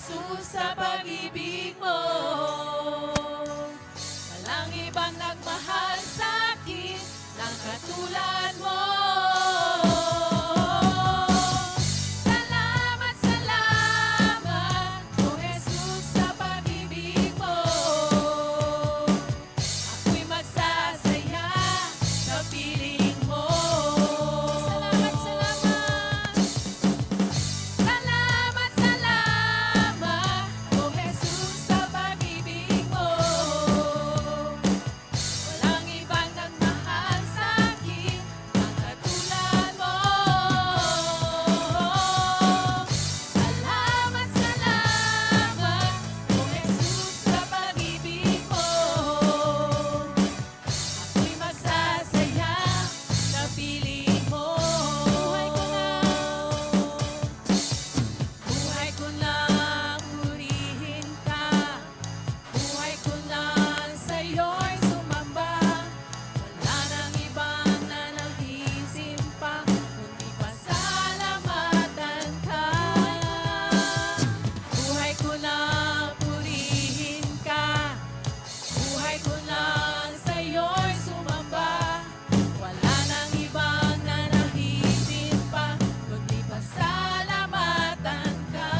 Jesus, sa pag-ibig mo. Walang ibang nagmahal sa akin ng katulad mo. Salamat, salamat, O Jesus, sa pag-ibig mo. Ako'y magsasaya sa piling mo. Salamat, salamat. Salamat, salamat, O Jesus, sa pag-ibig mo. Walang ibang nagmahal sa akin ang katulad mo. Salamat, salamat, O Jesus, sa pag-ibig mo. Ako'y magsasaya sa piling mo. Buhay ko lang purihin ka. Buhay ko lang sa'yo'y sumamba. Wala nang ibang nanangisim pa, kundi pasalamatan ka. Buhay ko lang purihin ka. Buhay ko lang sa'yo'y sumamba. Wala nang ibang nanangisim pa, kundi pasalamatan ka.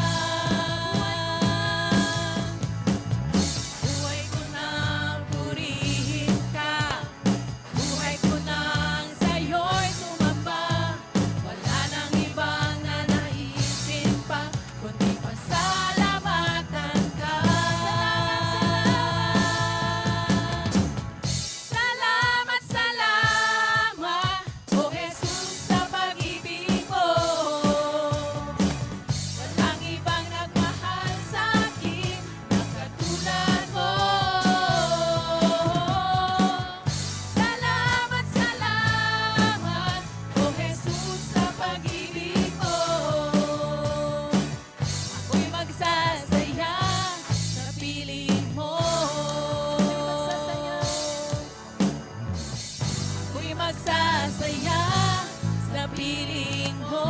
Buhay ko nang purihin ka. Buhay ko nang sa'yo'y sumamba. Wala nang ibang nanaisin pa, kundi pasalamatan ka. Salamat, salamat, O Jesus, sa pag-ibig mo. Walang ibang nagmahal sa akin ng katulad mo. Salamat, salamat, O Jesus, sa pag-ibig mo. Ako'y magsasaya sa piling mo. Ako'y magsasaya sa piling mo.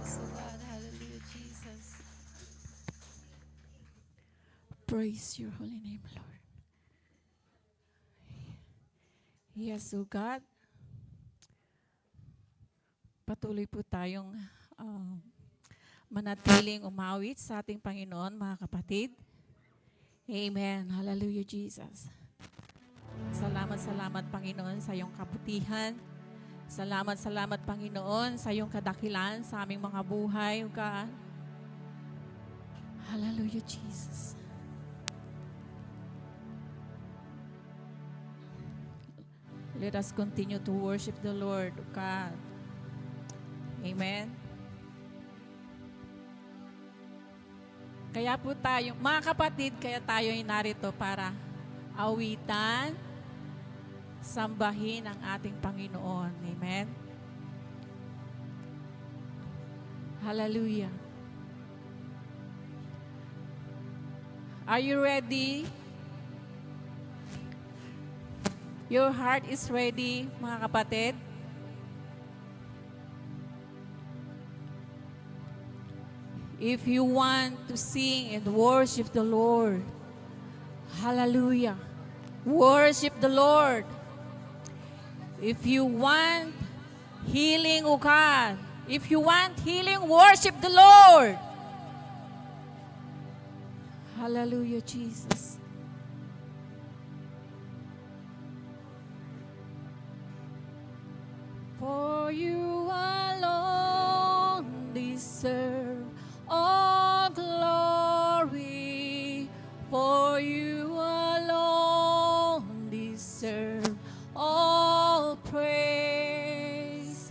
So God, hallelujah, Jesus. Praise your holy name, Lord. Yes, so God, patuloy po tayong manatiling umawit sa ating Panginoon, mga kapatid. Amen. Hallelujah, Jesus. Salamat, salamat, Panginoon, sa iyong kabutihan. Salamat, salamat, Panginoon, sa iyong kadakilan sa aming mga buhay, O God. Hallelujah, Jesus. Let us continue to worship the Lord, O God. Amen. Kaya po tayo, mga kapatid, kaya tayo ay narito para awitan, sambahin ang ating Panginoon. Amen. Hallelujah. Are you ready? Your heart is ready, mga kapatid? If you want to sing and worship the Lord, hallelujah, worship the Lord. If you want healing, O God, if you want healing, worship the Lord. Hallelujah, Jesus. For you alone deserve all glory. For you alone deserve all praise.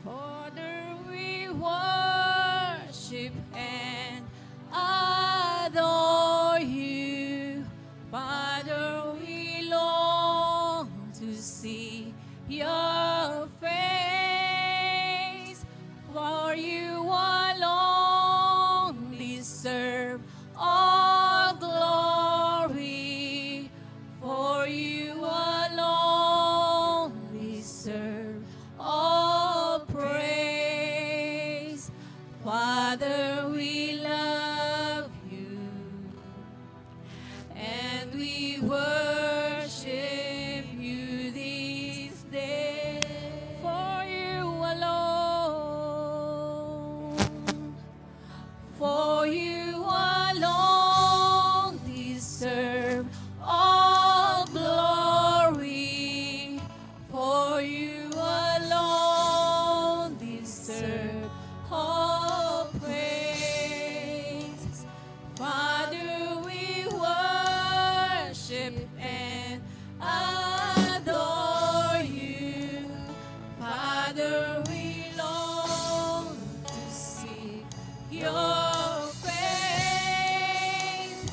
Father, we worship and adore you. Father, we long. 'Your face. Father, we love you, and we worship you this day. For you alone, for you alone deserve all glory. For you alone deserve all praise. Father, we worship and adore you. Father, we long to see your face.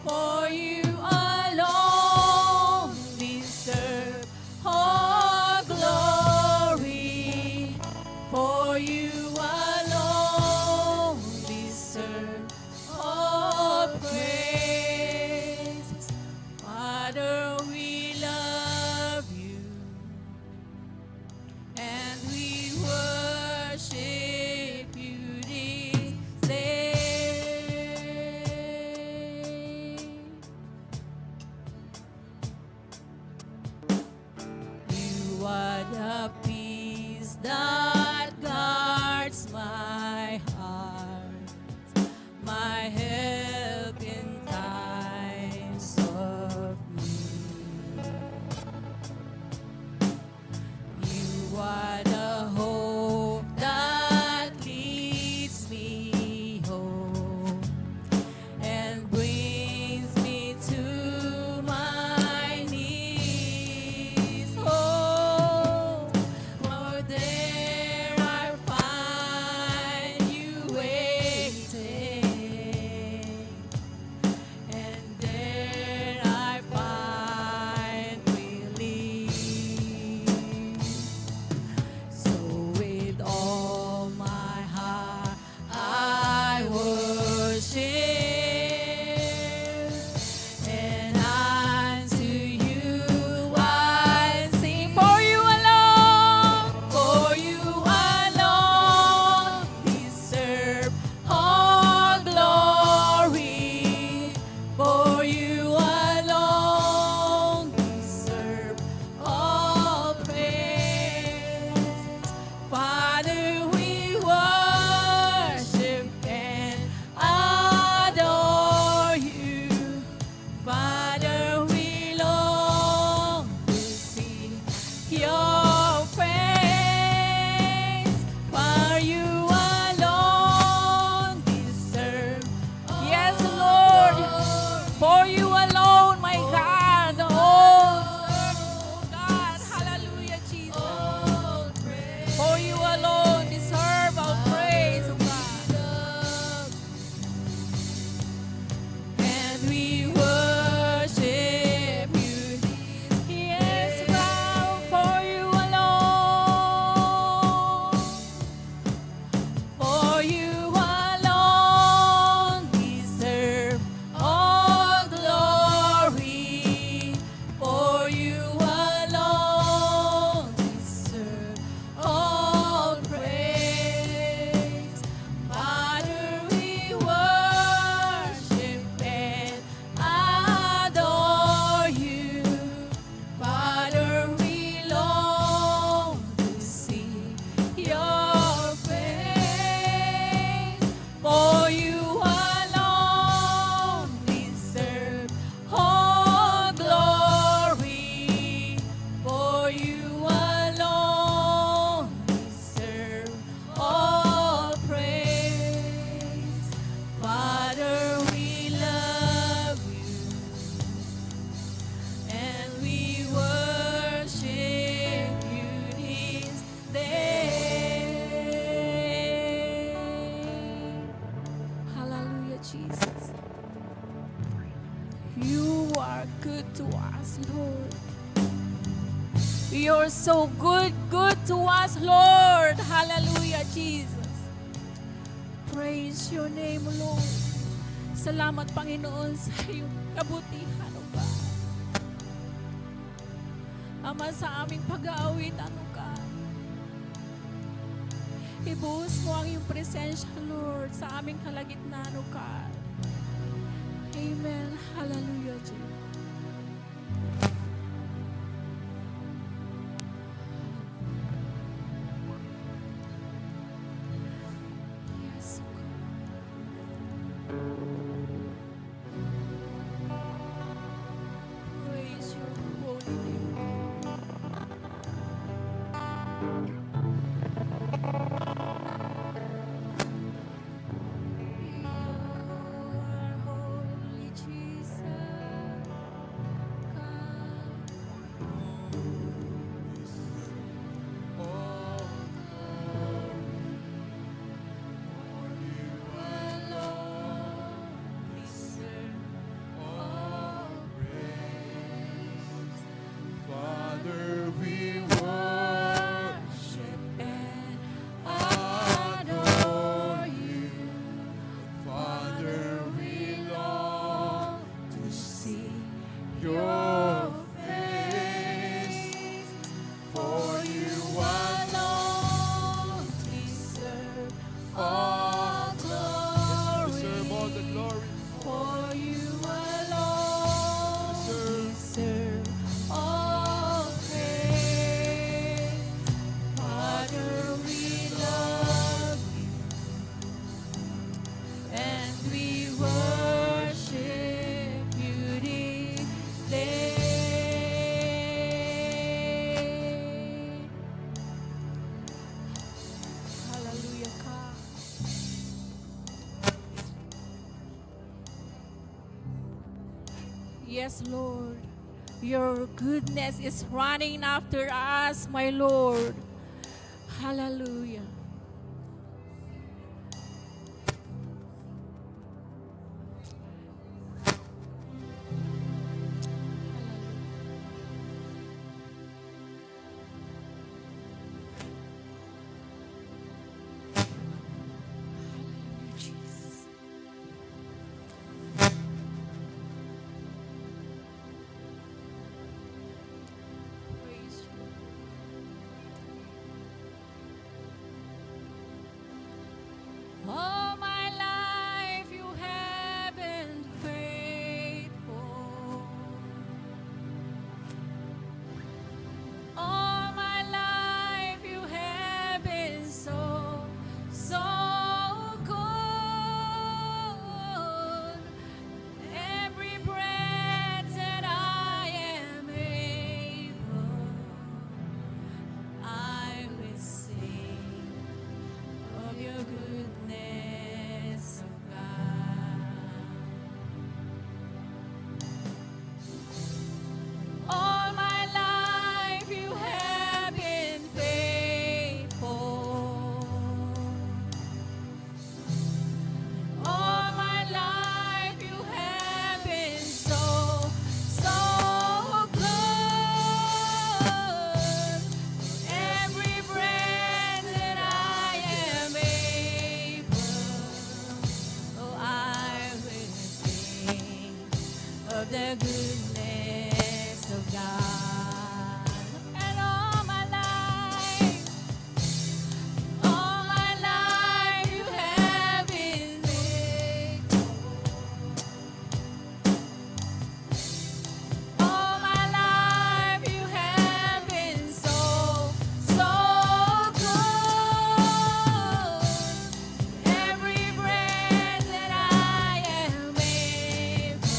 For you alone deserve all glory. For you alone deserve all praise. Father, we love you, and we worship you this day. You are the peace that guards my heart, my help in times of need. You are the hope that leads me home and brings me to my knees. Oh, for there I find you waiting, and there I find relief. So with all my heart I worship, and unto you I sing. For you alone deserve all glory. For you alone deserve all praise. Father, we worship and adore you. Father, we long to see your face. For you alone deserve. Yes, Lord. For you alone, my God. Oh, God. Hallelujah, Jesus. For you alone deserve our praise, oh God. And we worship you. Yes, God, for you alone. For you alone deserve all glory. For you alone deserve all praise. Father, we worship and adore you. Father, we long to see your face. For you alone deserve all glory. For you alone deserve all praise. Father, we love you, and we worship you this day. Hallelujah, Jesus. You are good to us, Lord. You're so good to us, Lord. Hallelujah, Jesus. Praise your name, Lord. Salamat, Panginoon, sa iyong kabutihan, O God. Ama, sa aming pag-aawit, ano God. Ibuhos mo ang iyong presensya, Lord, sa aming kalagitnaan, O God. Amen. Hallelujah, Jesus. Yes, O God. Praise your holy name. You are holy, Jesus. God. Father, we worship And adore you. Father, we long to see your face. For you alone deserve all glory. Deserve all the glory. for you alone deserve all praise. Father, we love you and we worship you this day. Hallelujah, God. Yes, Lord. Your goodness is running after us, my Lord. Hallelujah. Hallelujah, Jesus. Praise you. All my life you have been faithful. All my life you have been so, so good. Every breath that I am able, I will sing of your goodness, oh God. All my life you have been faithful. All my life you have been so, so good. Every breath that I am able, oh, I will sing of the goodness of God. And all my life you have been faithful. All my life you have been so, so good. Every breath that I am able,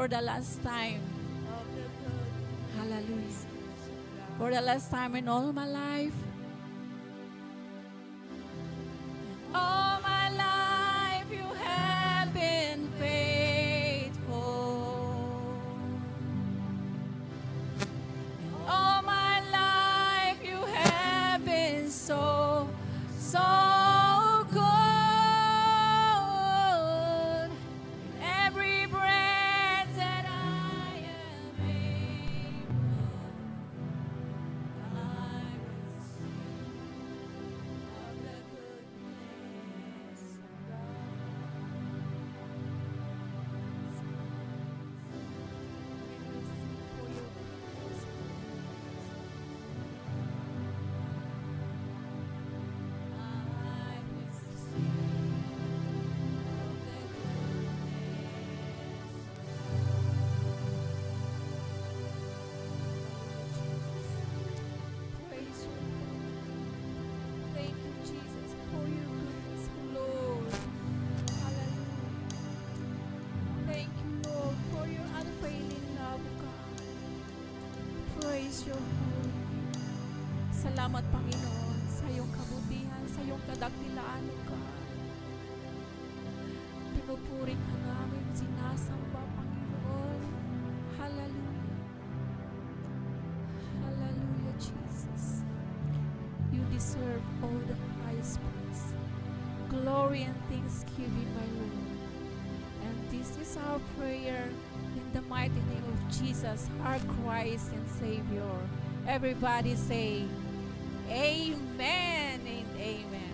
for the last time. Hallelujah. For the last time in all my life. All my life you have been faithful. All my life you have been so, so good. Every breath that I am able, I will sing of the goodness of God. We will sing for your goodness. I will sing of the goodness of God. Praise you, Lord. Thank you, Jesus, for your goodness, Lord. Hallelujah. Thank you, Lord, for your unfailing love, God. Praise your holy name. Salamat, Panginoon, sa iyong kabutihan, sa iyong kadakilaan, O God. Pinupuri ka namin, sinasamba, Panginoon. Hallelujah. Hallelujah, Jesus. You deserve all the highest praise, glory, and thanksgiving, my Lord. And this is our prayer in the mighty name of Jesus, our Christ and Savior. Everybody say, Amen and Amen.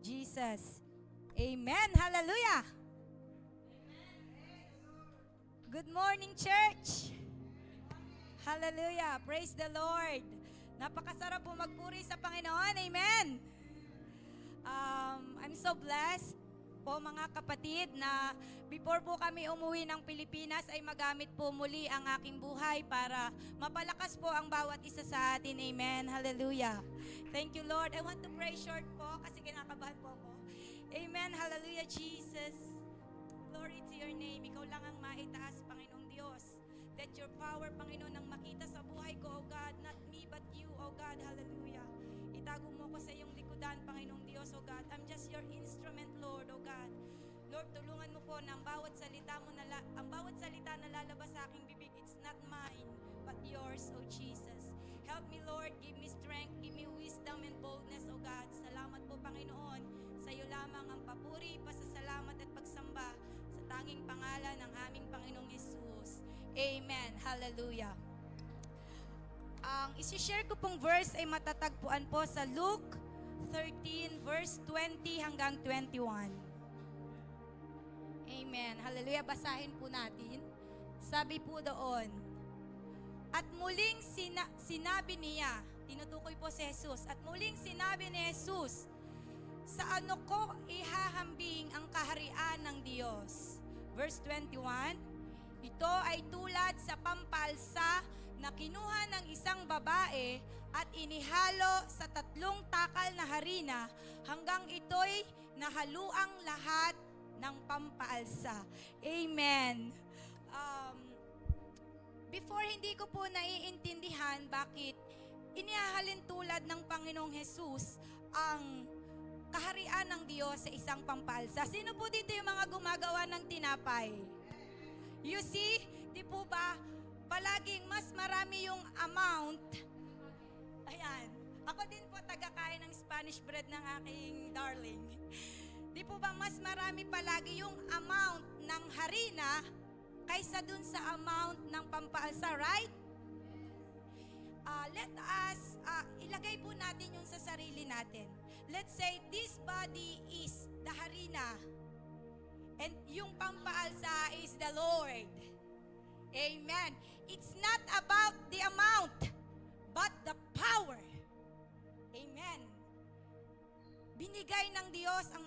Jesus. Amen. Hallelujah. Good morning, church. Hallelujah. Praise the Lord. Napakasarap po magpuri sa Panginoon. Amen. I'm so blessed po mga kapatid na before po kami umuwi ng Pilipinas ay magamit po muli ang aking buhay para mapalakas po ang bawat isa sa atin. Amen. Hallelujah. Thank you, Lord. I want to pray short po kasi kinakabahan po ako. Amen. Hallelujah, Jesus. Glory to your name. Ikaw lang ang maitaas, Panginoong Diyos. Let your power, Panginoon, ang makita sa buhay ko, O God. Not me, but you, O God. Hallelujah. Itago mo ko sa iyong likodan, Panginoong Diyos, O God. I'm just your instrument, Lord, O God. Lord, tulungan mo po na ang bawat salita na lalabas sa aking bibig, it's not mine, but yours, O Jesus. Help me, Lord. Give me strength. Give me wisdom and boldness, O God. Salamat po, Panginoon. Sa iyo lamang ang papuri, pasasalamat at pagsamba sa tanging pangalan ng aming Panginoong Yesus. Amen. Hallelujah. Ang isi-share ko pong verse ay matatagpuan po sa Luke 13 verse 20 hanggang 21. Amen. Hallelujah. Basahin po natin. Sabi po doon, at muling sinabi niya, tinutukoy po si Jesus, at muling sinabi ni Jesus, sa ano ko ihahambing ang kaharian ng Diyos? Verse 21, ito ay tulad sa pampalsa na kinuha ng isang babae at inihalo sa 3 takal na harina hanggang ito'y nahaluang lahat ng pampaalsa. Amen. Before, hindi ko po naiintindihan bakit inihahalin tulad ng Panginoong Jesus ang kaharian ng Diyos sa isang pampaalsa. Sino po dito yung mga gumagawa ng tinapay? You see, di po ba, palaging mas marami yung amount. Ayan. Ako din po taga-kain ng Spanish bread ng aking darling. Di po ba mas marami palagi yung amount ng harina kaysa dun sa amount ng pampaalsa, right? Let us, ilagay po natin yung sa sarili natin. Let's say this body is the harina and yung pampaalsa is the Lord. Amen. It's not about the amount, but the power. Amen. Binigay ng Diyos ang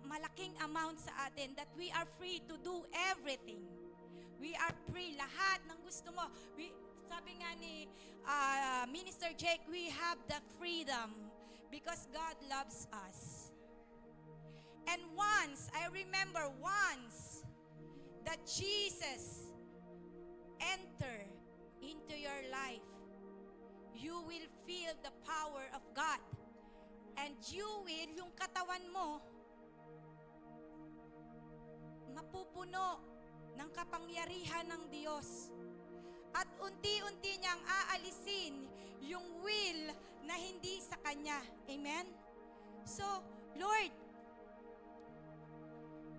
malaking amount sa atin that we are free to do everything. We are free. Lahat ng gusto mo. Sabi nga ni Minister Jake, we have the freedom because God loves us. And I remember once that Jesus enter into your life, you will feel the power of God. And you will, yung katawan mo, mapupuno ng kapangyarihan ng Diyos. At unti-unti niyang aalisin yung will na hindi sa Kanya. Amen? So, Lord,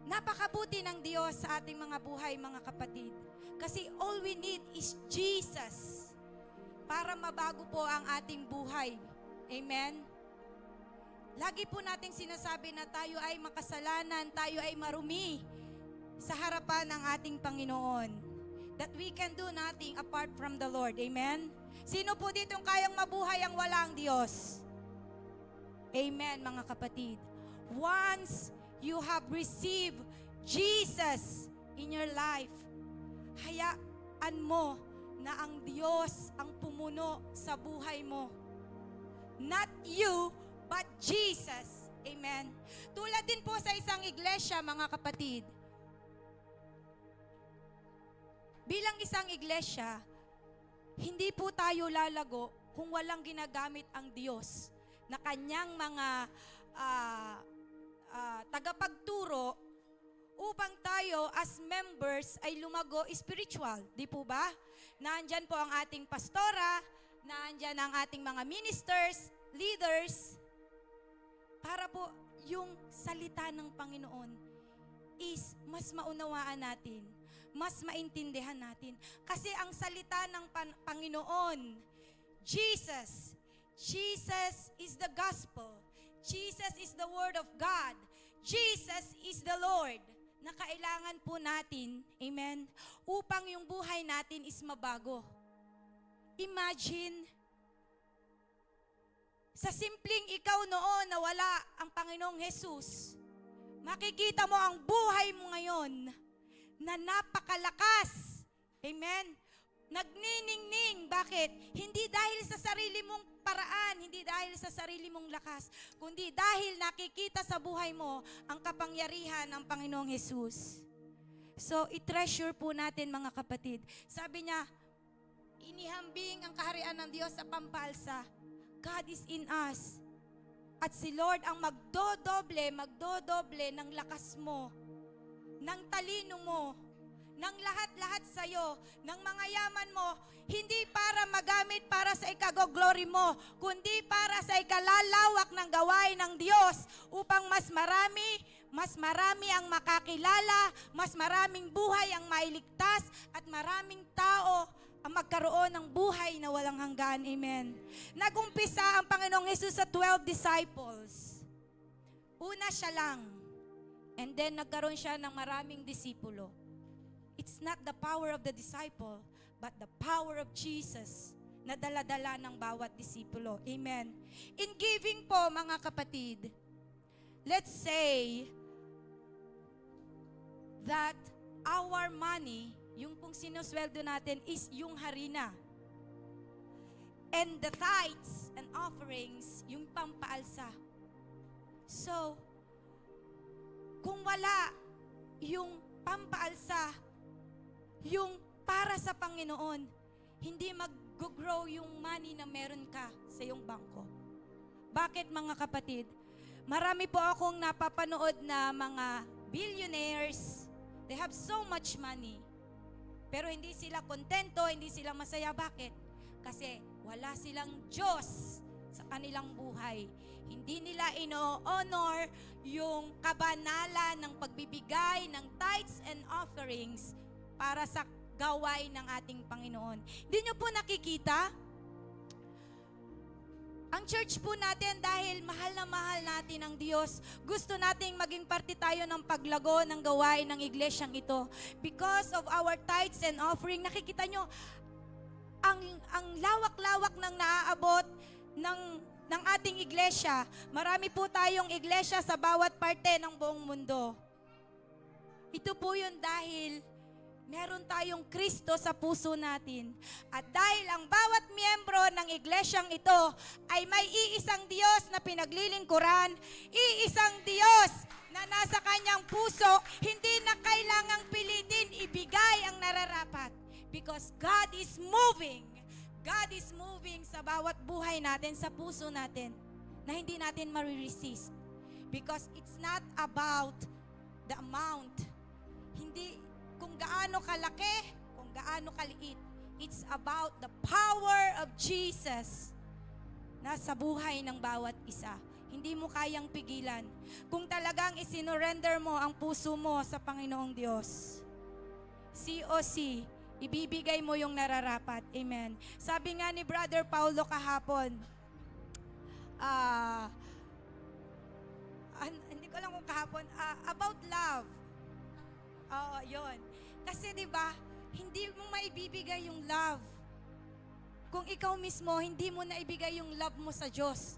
napakabuti ng Diyos sa ating mga buhay, mga kapatid. Kasi all we need is Jesus para mabago po ang ating buhay. Amen? Lagi po nating sinasabi na tayo ay makasalanan, tayo ay marumi sa harapan ng ating Panginoon. That we can do nothing apart from the Lord. Amen? Sino po dito yung kayang mabuhay ang walang Diyos? Amen, mga kapatid. Once you have received Jesus in your life, hayaan mo na ang Diyos ang pumuno sa buhay mo. Not you, but Jesus. Amen. Tulad din po sa isang iglesia, mga kapatid. Bilang isang iglesia, hindi po tayo lalago kung walang ginagamit ang Diyos na kanyang mga tagapagturo upang tayo as members ay lumago spiritual. Di po ba? Nandyan po ang ating pastora, nandyan ang ating mga ministers, leaders, para po yung salita ng Panginoon is mas maunawaan natin, mas maintindihan natin. Kasi ang salita ng Panginoon, Jesus is the gospel. Jesus is the word of God. Jesus is the Lord na kailangan po natin, amen, upang yung buhay natin is mabago. Imagine, sa simpleng ikaw noon na wala ang Panginoong Jesus, makikita mo ang buhay mo ngayon na napakalakas. Amen? Nagniningning. Bakit? Hindi dahil sa sarili mong paraan, hindi dahil sa sarili mong lakas, kundi dahil nakikita sa buhay mo ang kapangyarihan ng Panginoong Jesus. So, i-treasure po natin, mga kapatid. Sabi niya, inihambing ang kaharian ng Diyos sa pampalsa. God is in us. At si Lord ang magdodoble ng lakas mo, ng talino mo, ng lahat-lahat sa'yo, ng mga yaman mo, hindi para magamit para sa ikagoglory mo, kundi para sa ikalalawak ng gawain ng Diyos upang mas marami ang makakilala, mas maraming buhay ang mailigtas, at maraming tao ang magkaroon ng buhay na walang hanggan. Amen. Nagumpisa ang Panginoong Jesus sa 12 disciples. Una siya lang. And then nagkaroon siya ng maraming disipulo. It's not the power of the disciple, but the power of Jesus na dala-dala ng bawat disipulo. Amen. In giving po, mga kapatid, let's say that our money, yung pong sinusweldo natin is yung harina. And the tithes and offerings, yung pampaalsa. So, kung wala yung pampaalsa, yung para sa Panginoon, hindi mag-grow yung money na meron ka sa iyong bangko. Bakit mga kapatid? Marami po akong napapanood na mga billionaires. They have so much money. Pero hindi sila kontento, hindi sila masaya. Bakit? Kasi wala silang Diyos sa kanilang buhay. Hindi nila ino-honor yung kabanalan ng pagbibigay ng tithes and offerings para sa gawain ng ating Panginoon. Hindi nyo po nakikita? Ang church po natin, dahil mahal na mahal natin ang Diyos, gusto nating maging parte tayo ng paglago ng gawain ng iglesyang ito. Because of our tithes and offering, nakikita nyo, ang lawak-lawak ng naaabot ng ating iglesia. Marami po tayong iglesia sa bawat parte ng buong mundo. Ito po yun dahil meron tayong Kristo sa puso natin. At dahil ang bawat miyembro ng iglesyang ito ay may iisang Diyos na pinaglilingkuran, iisang Diyos na nasa kanyang puso, hindi na kailangang pilitin ibigay ang nararapat. Because God is moving. God is moving sa bawat buhay natin, sa puso natin, na hindi natin ma-resist. Because it's not about the amount. Hindi kung gaano kalaki, kung gaano kaliit. It's about the power of Jesus na sa buhay ng bawat isa. Hindi mo kayang pigilan. Kung talagang isinorender mo ang puso mo sa Panginoong Diyos, COC, ibibigay mo yung nararapat. Amen. Sabi nga ni Brother Paulo kahapon, hindi ko alam kung kahapon, about love. Oo, yun. Kasi 'di ba, hindi mo maibibigay yung love kung ikaw mismo hindi mo naibigay yung love mo sa Diyos.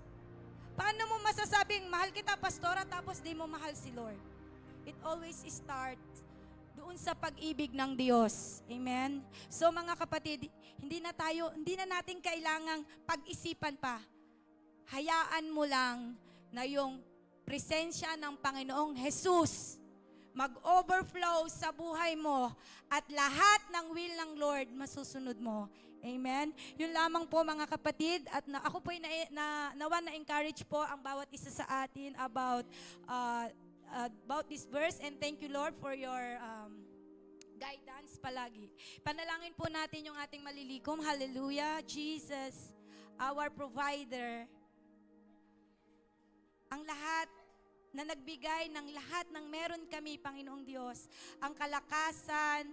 Paano mo masasabing mahal kita, pastora, tapos di mo mahal si Lord? It always starts doon sa pag-ibig ng Diyos. Amen. So mga kapatid, hindi na natin kailangang pag-isipan pa. Hayaan mo lang na yung presensya ng Panginoong Jesus mag-overflow sa buhay mo at lahat ng will ng Lord masusunod mo. Amen? Yun lamang po mga kapatid, at ako po nawa na-encourage po ang bawat isa sa atin about this verse, and thank you Lord for your guidance palagi. Panalangin po natin yung ating malilikom. Hallelujah. Jesus, our provider, ang lahat na nagbigay ng lahat ng meron kami, Panginoong Diyos. Ang kalakasan,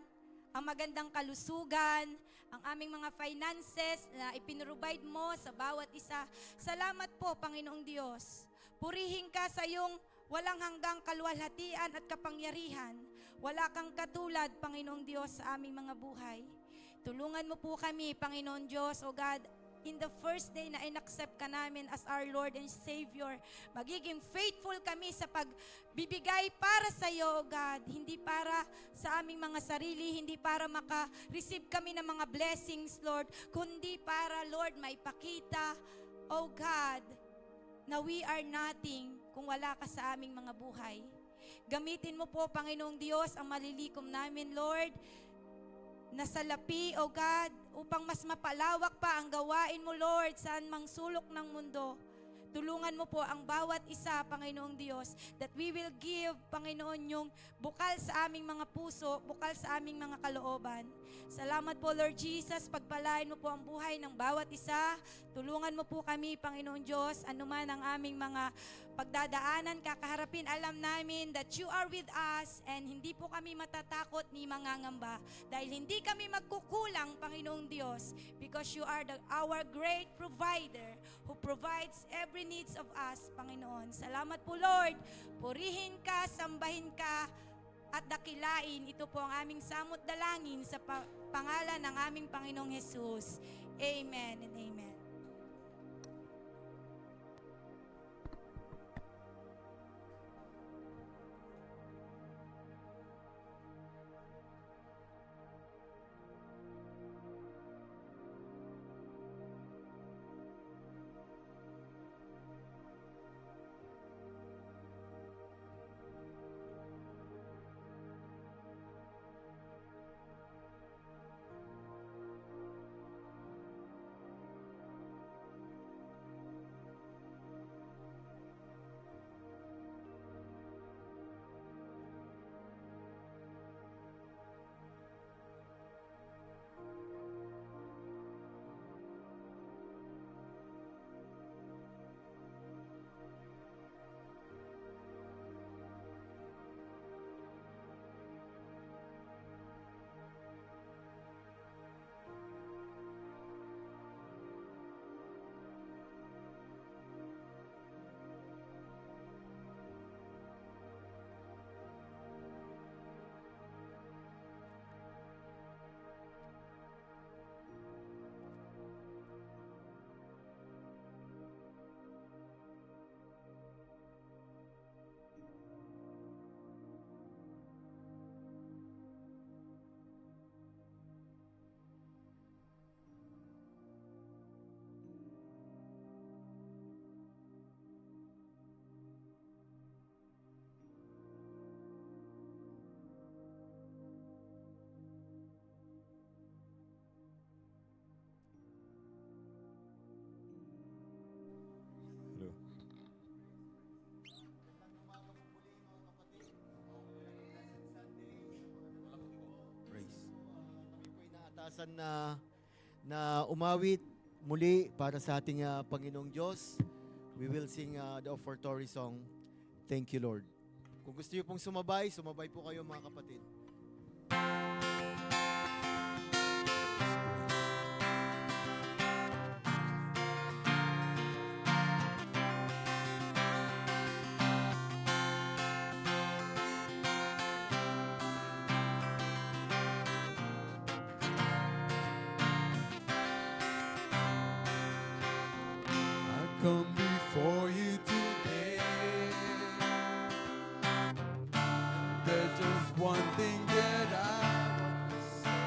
ang magandang kalusugan, ang aming mga finances na ipinrovide mo sa bawat isa. Salamat po, Panginoong Diyos. Purihin ka sa iyong walang hanggang kaluwalhatian at kapangyarihan. Wala kang katulad, Panginoong Diyos, sa aming mga buhay. Tulungan mo po kami, Panginoon Diyos, O God, in the first day na in-accept ka namin as our Lord and Savior, magiging faithful kami sa pagbibigay para sa iyo, O God. Hindi para sa aming mga sarili, hindi para maka-receive kami ng mga blessings, Lord, kundi para, Lord, maipakita, O God, na we are nothing kung wala ka sa aming mga buhay. Gamitin mo po, Panginoong Diyos, ang malilikom namin, Lord, na salapi, O God, upang mas mapalawak pa ang gawain mo, Lord, saan mang sulok ng mundo. Tulungan mo po ang bawat isa, Panginoong Diyos, that we will give, Panginoon, yung bukal sa aming mga puso, bukal sa aming mga kalooban. Salamat po, Lord Jesus, pagpalain mo po ang buhay ng bawat isa. Tulungan mo po kami, Panginoon Diyos, anuman ang aming mga pagdadaanan, kakaharapin, alam namin that you are with us and hindi po kami matatakot ni mangangamba dahil hindi kami magkukulang, Panginoong Diyos, because you are our great provider who provides every needs of us, Panginoon. Salamat po, Lord. Purihin ka, sambahin ka, at dakilain. Ito po ang aming samot dalangin sa pangalan ng aming Panginoong Jesus. Amen and amen. kalakasan na umawit muli para sa ating Panginoong Diyos. We will sing the offertory song, Thank You, Lord. Kung gusto niyo pong sumabay po kayo mga kapatid. I come before you today. There's just one thing that I want to say.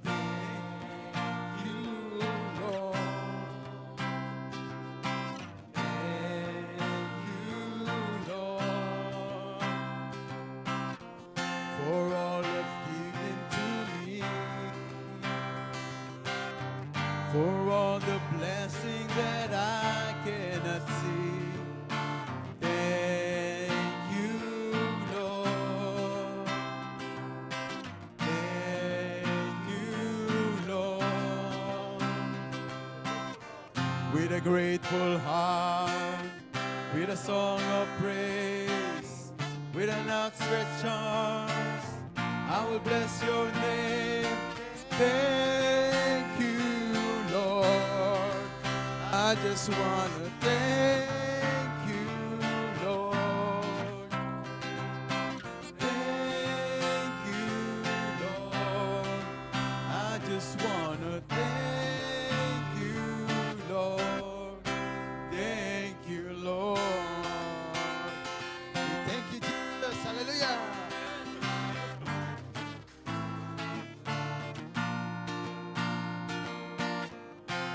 Thank you, Lord. Thank you, Lord, for all you've given to me, for all the blessings that I cannot see. Thank you, Lord. Thank you, Lord. With a grateful heart, with a song of praise, with an outstretched arms, I will bless your name. Thank you, Lord. I just want to thank you, Lord. Thank you, Lord. I just want to thank you, Lord. Thank you, Lord. Thank you, Jesus. Hallelujah.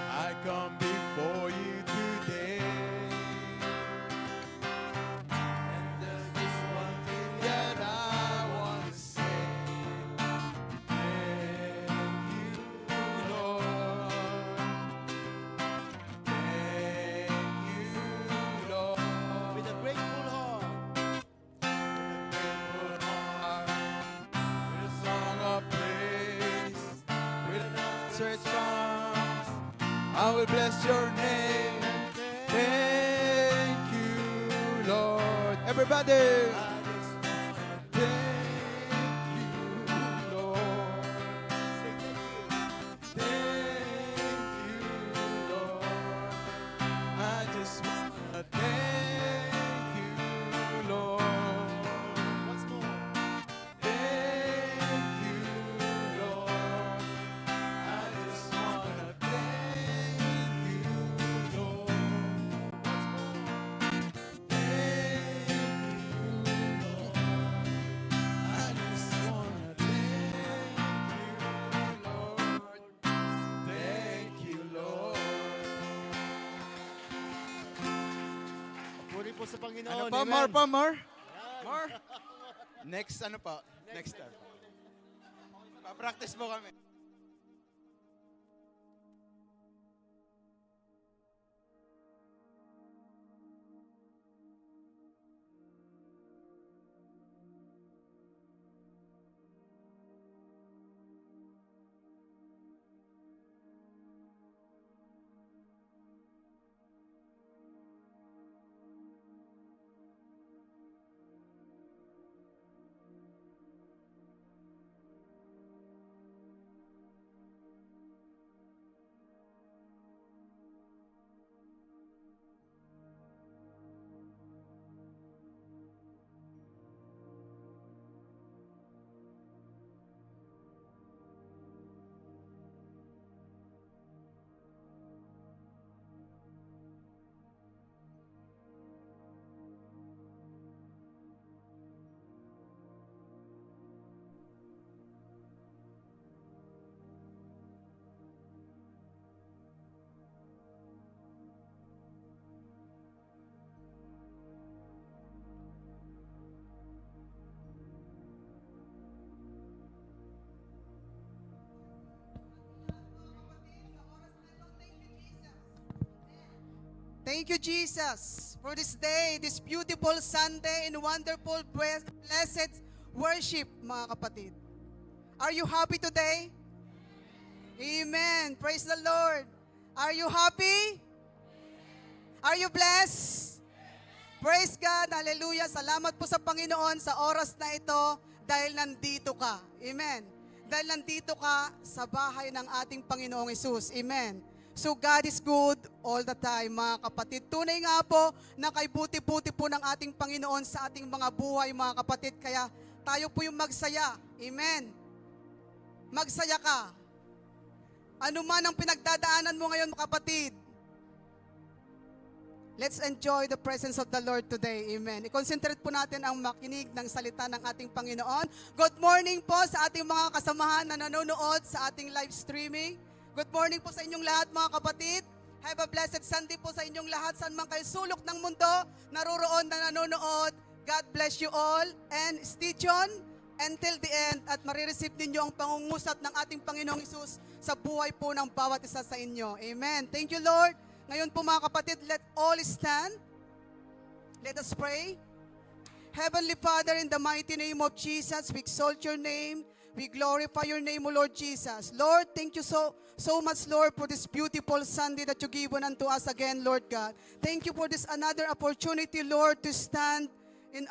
I come before you today, and there's just one thing that I want to say. Thank you, Lord. Thank you, Lord. With a grateful heart. With a song of praise, with an outstretched arms, I will bless your name. Thank you, Lord. Everybody. Thank you, Lord. Thank you, Lord. I just want to thank you, Lord. Once more. Thank you, Lord. I just want to thank you, Lord. Once more. Thank you, Lord. I just want to thank you, Lord. Thank you, Lord. Puri po sa Panginoon. Ano pa? Amen. More pa? More? Yan. More? Next ano po? Next time. Pa-practice po kami. Thank you, Jesus, for this day, this beautiful Sunday and wonderful, blessed worship, mga kapatid. Are you happy today? Amen. Praise the Lord. Are you happy? Are you blessed? Praise God. Hallelujah. Salamat po sa Panginoon sa oras na ito dahil nandito ka. Amen. Dahil nandito ka sa bahay ng ating Panginoong Hesus. Amen. So God is good all the time, mga kapatid. Tunay nga po na kay buti-buti po ng ating Panginoon sa ating mga buhay, mga kapatid. Kaya tayo po yung magsaya. Amen. Magsaya ka. Ano man ang pinagdadaanan mo ngayon, mga kapatid, let's enjoy the presence of the Lord today. Amen. I-concentrate po natin ang makinig ng salita ng ating Panginoon. Good morning po sa ating mga kasamahan na nanonood sa ating live streaming. Good morning po sa inyong lahat, mga kapatid. Have a blessed Sunday po sa inyong lahat. Saan man kayo sulok ng mundo, naroroon na nanonood. God bless you all and stay tuned until the end at marireceive ninyo ang pangungusap ng ating Panginoong Hesus sa buhay po ng bawat isa sa inyo. Amen. Thank you, Lord. Ngayon po, mga kapatid, let all stand. Let us pray. Heavenly Father, in the mighty name of Jesus, we exalt your name. We glorify your name, O Lord Jesus. Lord, thank you so much, Lord, for this beautiful Sunday that you given unto us again, Lord God. Thank you for this another opportunity, Lord, to stand in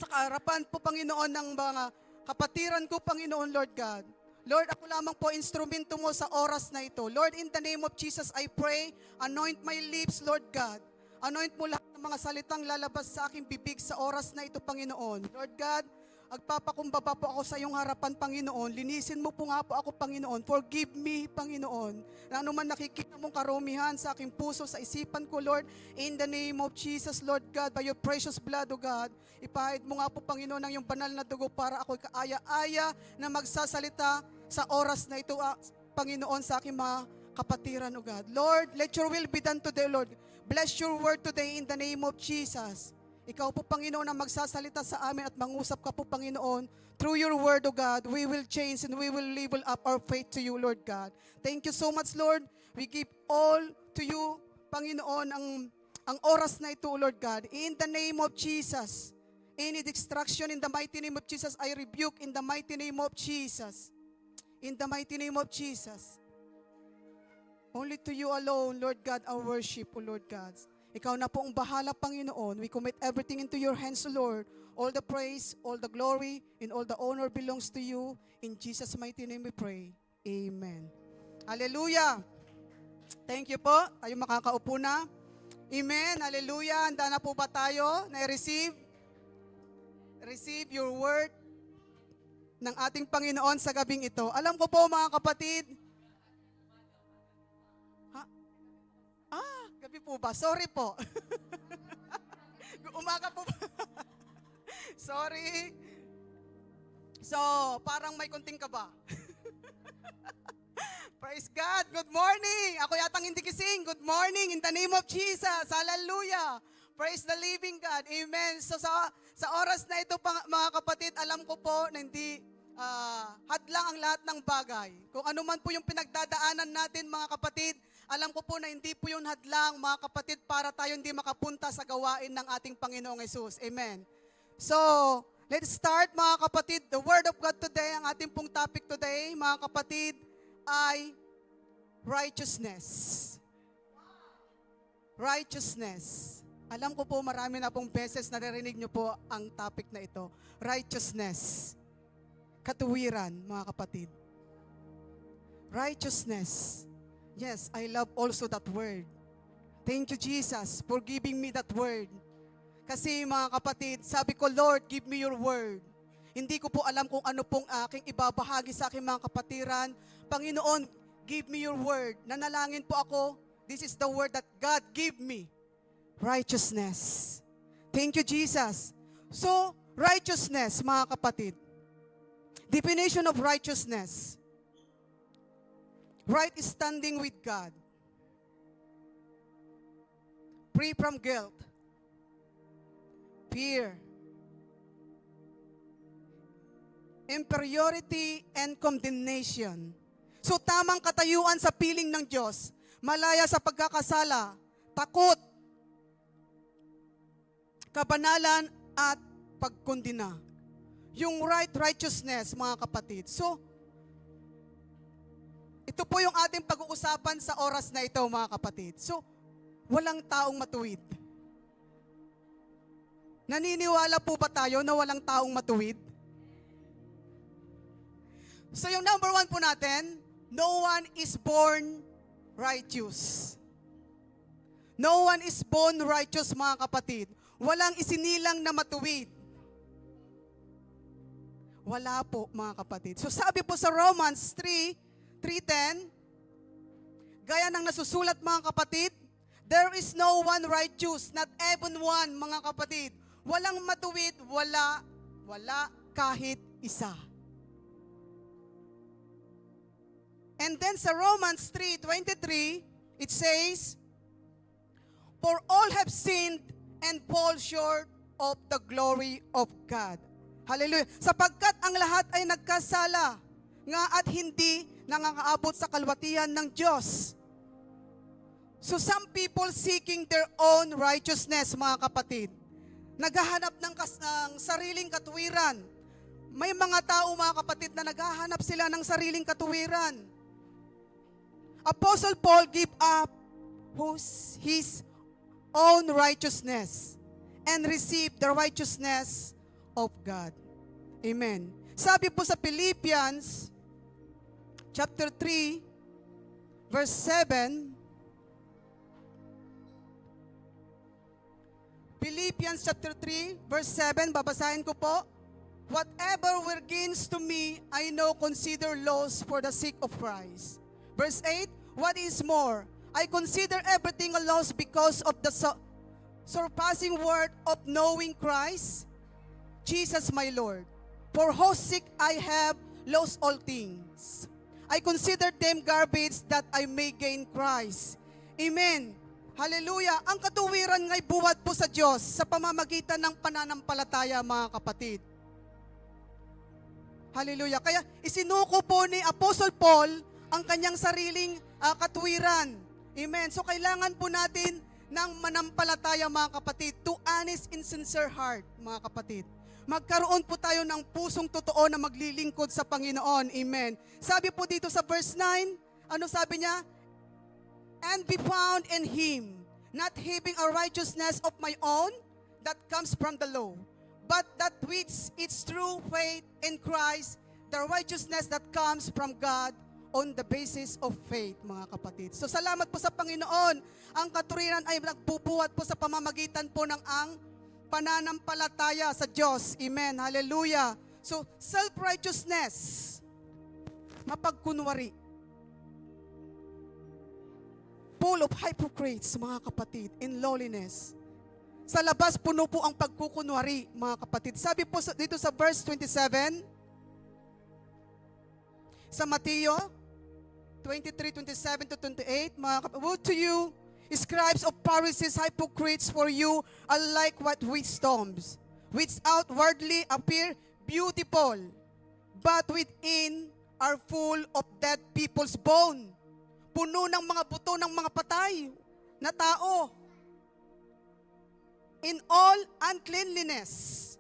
sa harapan po, Panginoon, ng mga kapatiran ko, Panginoon, Lord God. Lord, ako lamang po instrumento mo sa oras na ito. Lord, in the name of Jesus, I pray, anoint my lips, Lord God. Anoint mo lahat ng mga salitang lalabas sa aking bibig sa oras na ito, Panginoon. Lord God, agpapakumbaba po ako sa iyong harapan, Panginoon. Linisin mo po nga po ako, Panginoon. Forgive me, Panginoon. Na anuman nakikita mong karumihan sa aking puso, sa isipan ko, Lord. In the name of Jesus, Lord God, by your precious blood, O God, ipahid mo nga po, Panginoon, ang iyong banal na dugo para ako'y kaaya-aya na magsasalita sa oras na ito, Panginoon, sa aking mga kapatiran, O God. Lord, let your will be done today, Lord. Bless your word today in the name of Jesus. Ikaw po, Panginoon, ang magsasalita sa amin at mangusap ka po, Panginoon. Through your word, O God, we will change and we will level up our faith to you, Lord God. Thank you so much, Lord. We give all to you, Panginoon, ang oras na ito, Lord God. In the name of Jesus, any distraction in the mighty name of Jesus, I rebuke in the mighty name of Jesus. In the mighty name of Jesus. Only to you alone, Lord God, our worship, O Lord God. Ikaw na po ang bahala, Panginoon. We commit everything into your hands, Lord. All the praise, all the glory, and all the honor belongs to you. In Jesus' mighty name we pray. Amen. Hallelujah. Thank you po. Tayo makakaupo na. Amen. Hallelujah. Handa na po ba tayo na receive your word ng ating Panginoon sa gabing ito? Alam ko po, mga kapatid, gabi po ba? Sorry po. Umaga po ba? Sorry. So, parang may kunting kaba. Praise God. Good morning. Ako yatang hindi kising. Good morning in the name of Jesus. Hallelujah. Praise the living God. Amen. So, sa oras na ito, mga kapatid, alam ko po na hindi hadlang ang lahat ng bagay. Kung ano man po yung pinagdadaanan natin, mga kapatid, alam ko po na hindi po yun hadlang, mga kapatid, para tayo hindi makapunta sa gawain ng ating Panginoong Hesus. Amen. So, let's start, mga kapatid. The Word of God today, ang ating pong topic today, mga kapatid, ay righteousness. Righteousness. Alam ko po marami na pong beses naririnig nyo po ang topic na ito. Righteousness. Katuwiran, mga kapatid. Righteousness. Yes, I love also that word. Thank you, Jesus, for giving me that word. Kasi, mga kapatid, sabi ko, Lord, give me your word. Hindi ko po alam kung ano pong aking ibabahagi sa aking mga kapatiran. Panginoon, give me your word. Nanalangin po ako, this is the word that God give me. Righteousness. Thank you, Jesus. So, righteousness, mga kapatid. Definition of righteousness. Right standing with God. Free from guilt. Fear. Inferiority and condemnation. So tamang katayuan sa piling ng Diyos. Malaya sa pagkakasala. Takot. Kabanalan at pagkondina. Yung righteousness, mga kapatid. So, Ito po yung ating pag-uusapan sa oras na ito, mga kapatid. So, walang taong matuwid. Naniniwala po ba tayo na walang taong matuwid? So yung number 1 po natin, no one is born righteous. No one is born righteous, mga kapatid. Walang isinilang na matuwid. Wala po, mga kapatid. So sabi po sa Romans 3:10, gaya ng nasusulat, mga kapatid, there is no one righteous, not even one, mga kapatid. Walang matuwid, wala kahit isa. And then sa Romans 3:23, it says, for all have sinned and fall short of the glory of God. Hallelujah. Sapagkat ang lahat ay nagkasala nga at hindi nakakaabot sa kalwatihan ng Diyos. So some people seeking their own righteousness, mga kapatid. Naghahanap ng sariling katuwiran. May mga tao, mga kapatid, na naghahanap sila ng sariling katuwiran. Apostle Paul gave up his own righteousness and received the righteousness of God. Amen. Sabi po sa Philippians chapter 3 verse 7, Philippians chapter 3 verse 7, babasahin ko po. Whatever were gains to me, I now consider loss for the sake of Christ. Verse 8, what is more, I consider everything a loss because of the surpassing worth of knowing Christ, Jesus my Lord. For whose sake I have lost all things. I consider them garbage that I may gain Christ. Amen. Hallelujah. Ang katuwiran nga'y buhat po sa Diyos sa pamamagitan ng pananampalataya, mga kapatid. Hallelujah. Kaya isinuko po ni Apostle Paul ang kanyang sariling katuwiran. Amen. So kailangan po natin ng manampalataya, mga kapatid, to honest and sincere heart, mga kapatid. Magkaroon po tayo ng pusong totoo na maglilingkod sa Panginoon. Amen. Sabi po dito sa verse 9, ano sabi niya? And be found in Him, not having a righteousness of my own that comes from the law, but that which is through faith in Christ, the righteousness that comes from God on the basis of faith, mga kapatid. So salamat po sa Panginoon. Ang katuwiran ay nagbubuhat po sa pamamagitan po ng ang pananampalataya sa Diyos. Amen. Hallelujah. So self-righteousness, mapagkunwari. Full of hypocrites, mga kapatid, in lowliness. Sa labas, puno po ang pagkukunwari, mga kapatid. Sabi po dito sa verse 27, sa Mateo 23:27 to 28, mga kapatid, woe to you, scribes of Pharisees, hypocrites, for you are like white stones, which outwardly appear beautiful, but within are full of dead people's bone. Puno ng mga buto ng mga patay na tao. In all uncleanliness.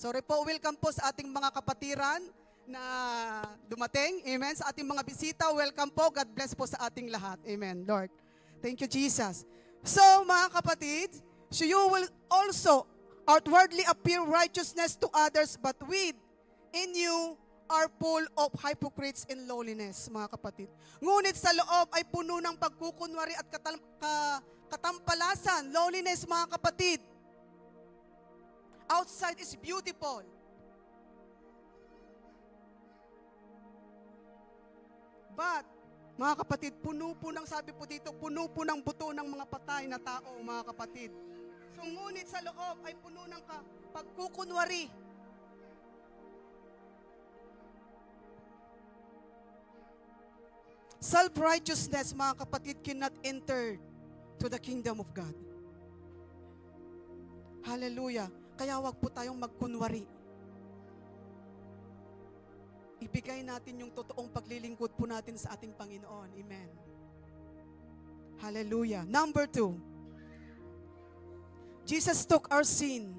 Sorry po, welcome po sa ating mga kapatiran na dumating. Amen. Sa ating mga bisita, welcome po. God bless po sa ating lahat. Amen, Lord. Thank you, Jesus. So, mga kapatid, so you will also outwardly appear righteousness to others, but in you are full of hypocrites in lowliness, mga kapatid. Ngunit sa loob ay puno ng pagkukunwari at katampalasan, lowliness, mga kapatid. Outside is beautiful. But, mga kapatid, puno po ng, sabi po dito, puno po ng buto ng mga patay na tao, mga kapatid. So, ngunit sa loob ay puno ng pagkukunwari. Self-righteousness, mga kapatid, cannot enter to the kingdom of God. Hallelujah. Kaya wag po tayong magkunwari. Ibigay natin yung totoong paglilingkod po natin sa ating Panginoon. Amen. Hallelujah. Number 2. Jesus took our sin.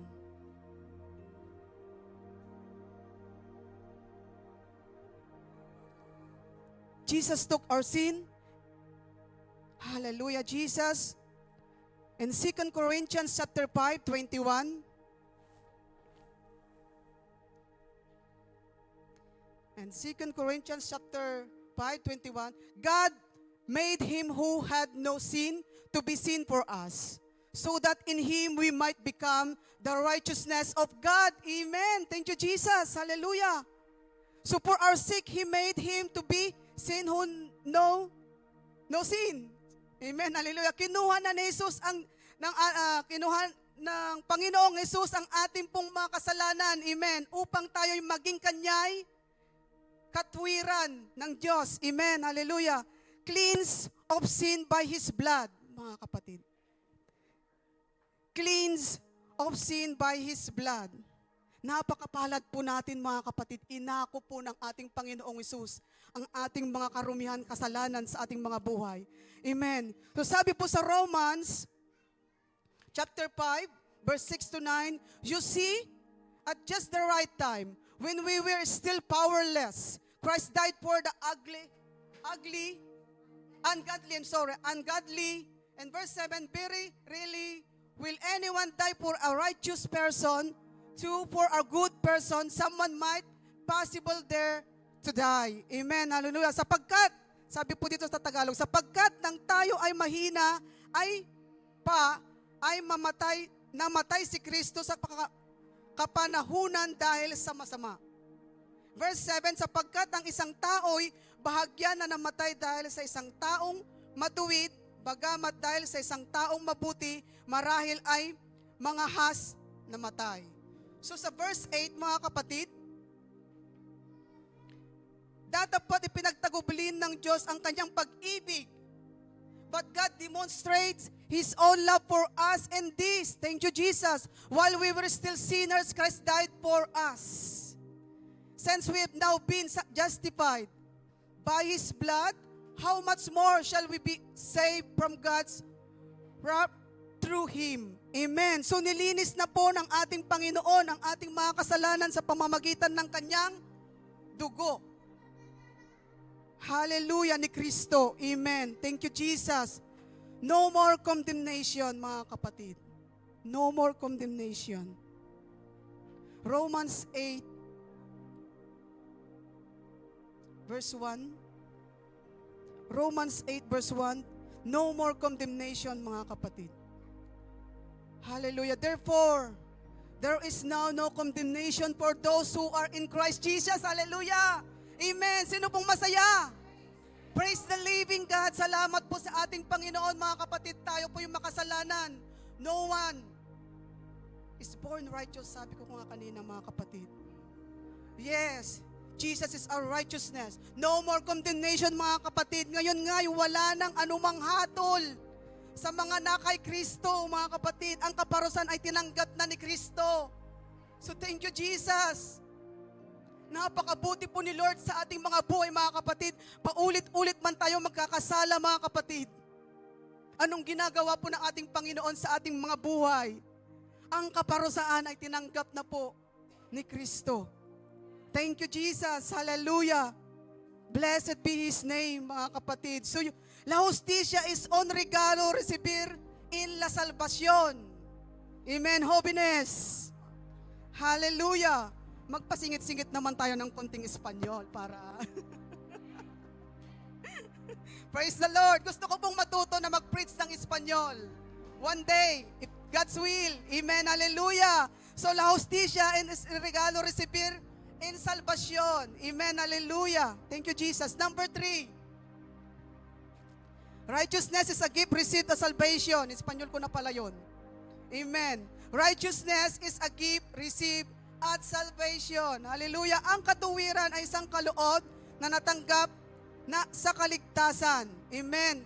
Jesus took our sin. Hallelujah, Jesus. In 2 Corinthians chapter 5:21. And 2 Corinthians chapter 5:21, God made him who had no sin to be sin for us, so that in him we might become the righteousness of God. Amen. Thank you, Jesus. Hallelujah. So for our sake, He made him to be sin who no sin. Amen. Hallelujah. Kinuha na ni Jesus kinuha ng Panginoong Jesus ang ating pong mga kasalanan. Amen. Upang tayo'y maging kanya'y katwiran ng Diyos. Amen. Hallelujah. Cleanse of sin by His blood, mga kapatid. Cleanse of sin by His blood. Napakapalad po natin, mga kapatid. Inako po ng ating Panginoong Hesus ang ating mga karumihan, kasalanan sa ating mga buhay. Amen. So sabi po sa Romans chapter 5, verse 6 to 9, you see, at just the right time, when we were still powerless, Christ died for the ungodly. And verse 7, very really, will anyone die for a righteous person? For a good person, someone might possible there to die. Amen. Hallelujah. Sapagkat, sabi po dito sa Tagalog, sapagkat nang tayo ay mahina, namatay si Kristo sa kapanahunan dahil sa masama. Verse 7, sapagkat ang isang tao'y bahagyan na namatay dahil sa isang taong matuwid, bagamat dahil sa isang taong mabuti, marahil ay mga has namatay. So sa verse 8, mga kapatid, datapat ipinagtagubilin ng Diyos ang kanyang pag-ibig. But God demonstrates His own love for us in this. Thank you, Jesus. While we were still sinners, Christ died for us. Since we have now been justified by His blood, how much more shall we be saved from God's wrath through Him? Amen. So nilinis na po ng ating Panginoon ang ating mga kasalanan sa pamamagitan ng kanyang dugo. Hallelujah ni Kristo. Amen. Thank you, Jesus. No more condemnation, mga kapatid. No more condemnation. Romans 8, verse 1. Romans 8, verse 1. No more condemnation, mga kapatid. Hallelujah. Therefore, there is now no condemnation for those who are in Christ Jesus. Hallelujah. Amen. Sino pong masaya? Praise the living God. Salamat po sa ating Panginoon, mga kapatid. Tayo po yung makasalanan. No one is born righteous. Sabi ko nga kanina, mga kapatid. Yes, Jesus is our righteousness. No more condemnation, mga kapatid. Ngayon nga, wala nang anumang hatol sa mga nakay Kristo, mga kapatid. Ang kaparusahan ay tinanggap na ni Kristo. So thank you, Jesus. Napakabuti po ni Lord sa ating mga buhay, mga kapatid. Paulit-ulit man tayo magkakasala, mga kapatid. Anong ginagawa po ng ating Panginoon sa ating mga buhay? Ang kaparusahan ay tinanggap na po ni Kristo. Thank you, Jesus. Hallelujah. Blessed be His name, mga kapatid. So, la justicia is un regalo recibir en la salvación. Amen, holiness. Hallelujah. Magpasingit-singit naman tayo ng konting Espanyol para... Praise the Lord. Gusto ko pong matuto na mag-preach ng Espanyol. One day, if God's will. Amen, hallelujah. So, la justicia es regalo recibir en salvación. Amen, hallelujah. Thank you, Jesus. Number 3. Righteousness is a gift received as salvation. Espanyol ko na pala yun. Amen. Righteousness is a gift received at salvation. Hallelujah. Ang katuwiran ay isang kaloob na natanggap na sa kaligtasan. Amen.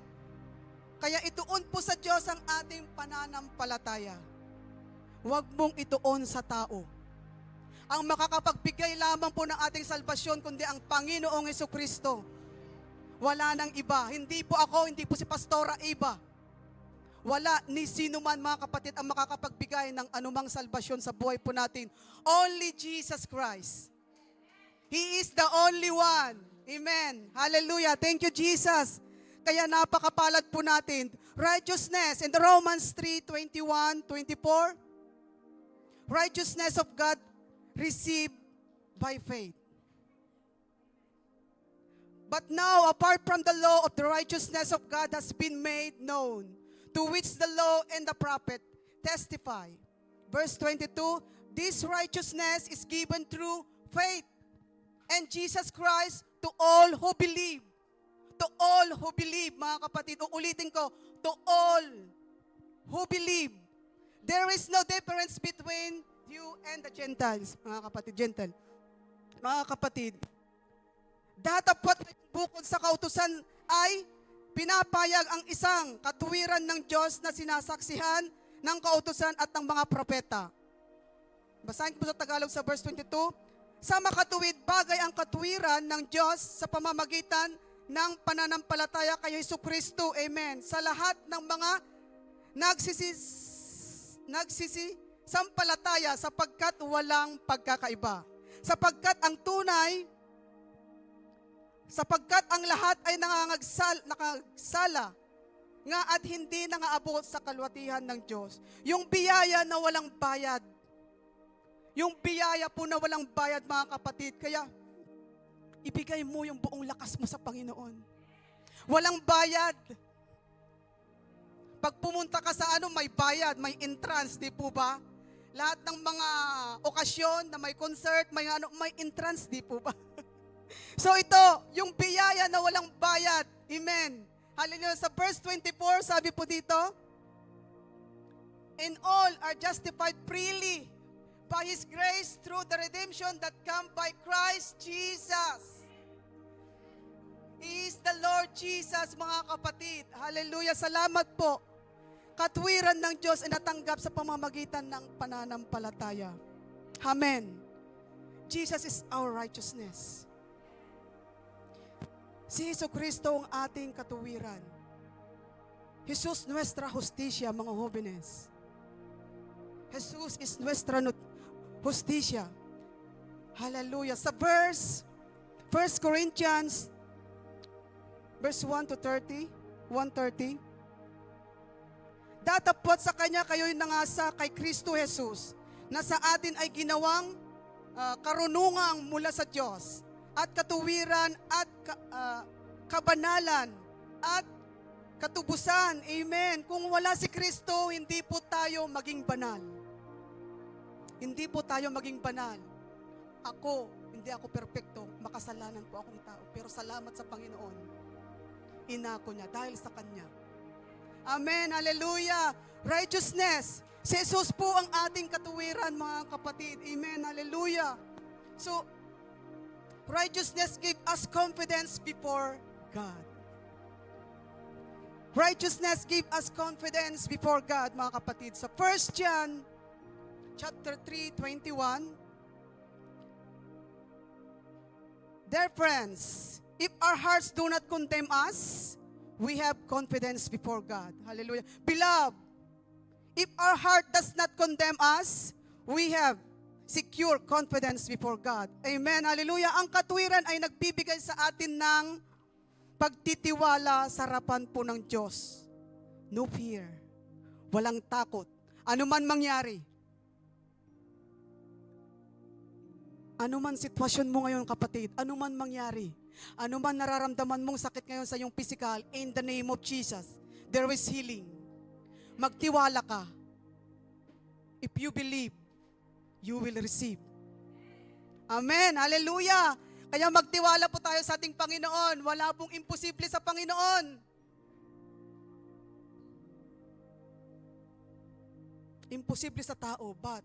Kaya ituon po sa Diyos ang ating pananampalataya. Huwag mong ituon sa tao. Ang makakapagbigay lamang po ng ating salvasyon kundi ang Panginoong Jesucristo. Wala nang iba. Hindi po ako, hindi po si Pastora Eva. Wala ni sino man, mga kapatid, ang makakapagbigay ng anumang salbasyon sa buhay po natin. Only Jesus Christ. He is the only one. Amen. Hallelujah. Thank you, Jesus. Kaya napakapalad po natin. Righteousness in the Romans 3:21-24. Righteousness of God received by faith. But now, apart from the law of the righteousness of God has been made known, to which the law and the prophet testify. Verse 22, this righteousness is given through faith and Jesus Christ to all who believe. To all who believe, mga kapatid. Uulitin ko, to all who believe. There is no difference between you and the Gentiles, mga kapatid, gentle. Mga kapatid, datapot bukod sa kautusan ay pinapayag ang isang katuwiran ng Diyos na sinasaksihan ng kautusan at ng mga propeta. Basahin po sa Tagalog sa verse 22. Sa makatuwid, bagay ang katuwiran ng Diyos sa pamamagitan ng pananampalataya kay Jesucristo. Amen. Sa lahat ng mga nagsisisampalataya sapagkat walang pagkakaiba. Sapagkat ang lahat ay nakagsala nga at hindi nangaabot sa kalwatihan ng Diyos. Yung biyaya na walang bayad. Yung biyaya po na walang bayad, mga kapatid. Kaya, ibigay mo yung buong lakas mo sa Panginoon. Walang bayad. Pag pumunta ka sa may bayad, may entrance, di po ba? Lahat ng mga okasyon na may concert, may entrance, di po ba? So ito, yung biyaya na walang bayad. Amen. Hallelujah. Sa verse 24, sabi po dito, and all are justified freely by His grace through the redemption that come by Christ Jesus. He is the Lord Jesus, mga kapatid. Hallelujah. Salamat po. Katwiran ng Diyos ay natanggap sa pamamagitan ng pananampalataya. Amen. Jesus is our righteousness. Si Jesucristo ang ating katuwiran. Jesus nuestra justicia, mga jóvenes. Jesus is nuestra justicia. Hallelujah. Sa verse 1 Corinthians verse 1 to 30, 1:30. Datapot sa Kanya kayo'y nangasa kay Kristo Jesus, na sa atin ay ginawang karunungang mula sa Diyos, at katuwiran at kabanalan at katubusan. Amen. Kung wala si Kristo, hindi po tayo maging banal. Hindi po tayo maging banal. Hindi ako perpekto. Makasalanan po akong tao. Pero salamat sa Panginoon. Inako niya dahil sa Kanya. Amen. Hallelujah. Righteousness. Si Jesus po ang ating katuwiran, mga kapatid. Amen. Hallelujah. So, righteousness gives us confidence before God. Righteousness gives us confidence before God, mga kapatid. Sa 1 John chapter 3:21, dear friends, if our hearts do not condemn us, we have confidence before God. Hallelujah. Beloved, if our heart does not condemn us, we have secure confidence before God. Amen. Hallelujah. Ang katwiran ay nagbibigay sa atin ng pagtitiwala sa harapan po ng Diyos. No fear. Walang takot. Ano man mangyari. Ano man sitwasyon mo ngayon, kapatid. Ano man mangyari. Ano man nararamdaman mong sakit ngayon sa iyong physical, in the name of Jesus, there is healing. Magtiwala ka. If you believe, you will receive. Amen. Hallelujah. Kaya magtiwala po tayo sa ating Panginoon. Wala pong imposible sa Panginoon. Imposible sa tao, but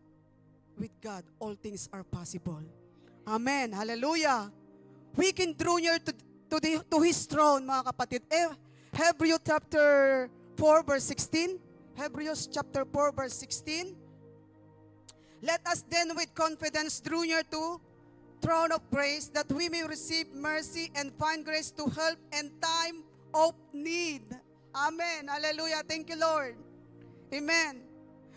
with God, all things are possible. Amen. Hallelujah. We can draw near to His throne, mga kapatid. Hebrews chapter 4 verse 16. Hebrews chapter 4 verse 16. Let us then with confidence draw near to throne of grace, that we may receive mercy and find grace to help in time of need. Amen. Hallelujah. Thank you, Lord. Amen.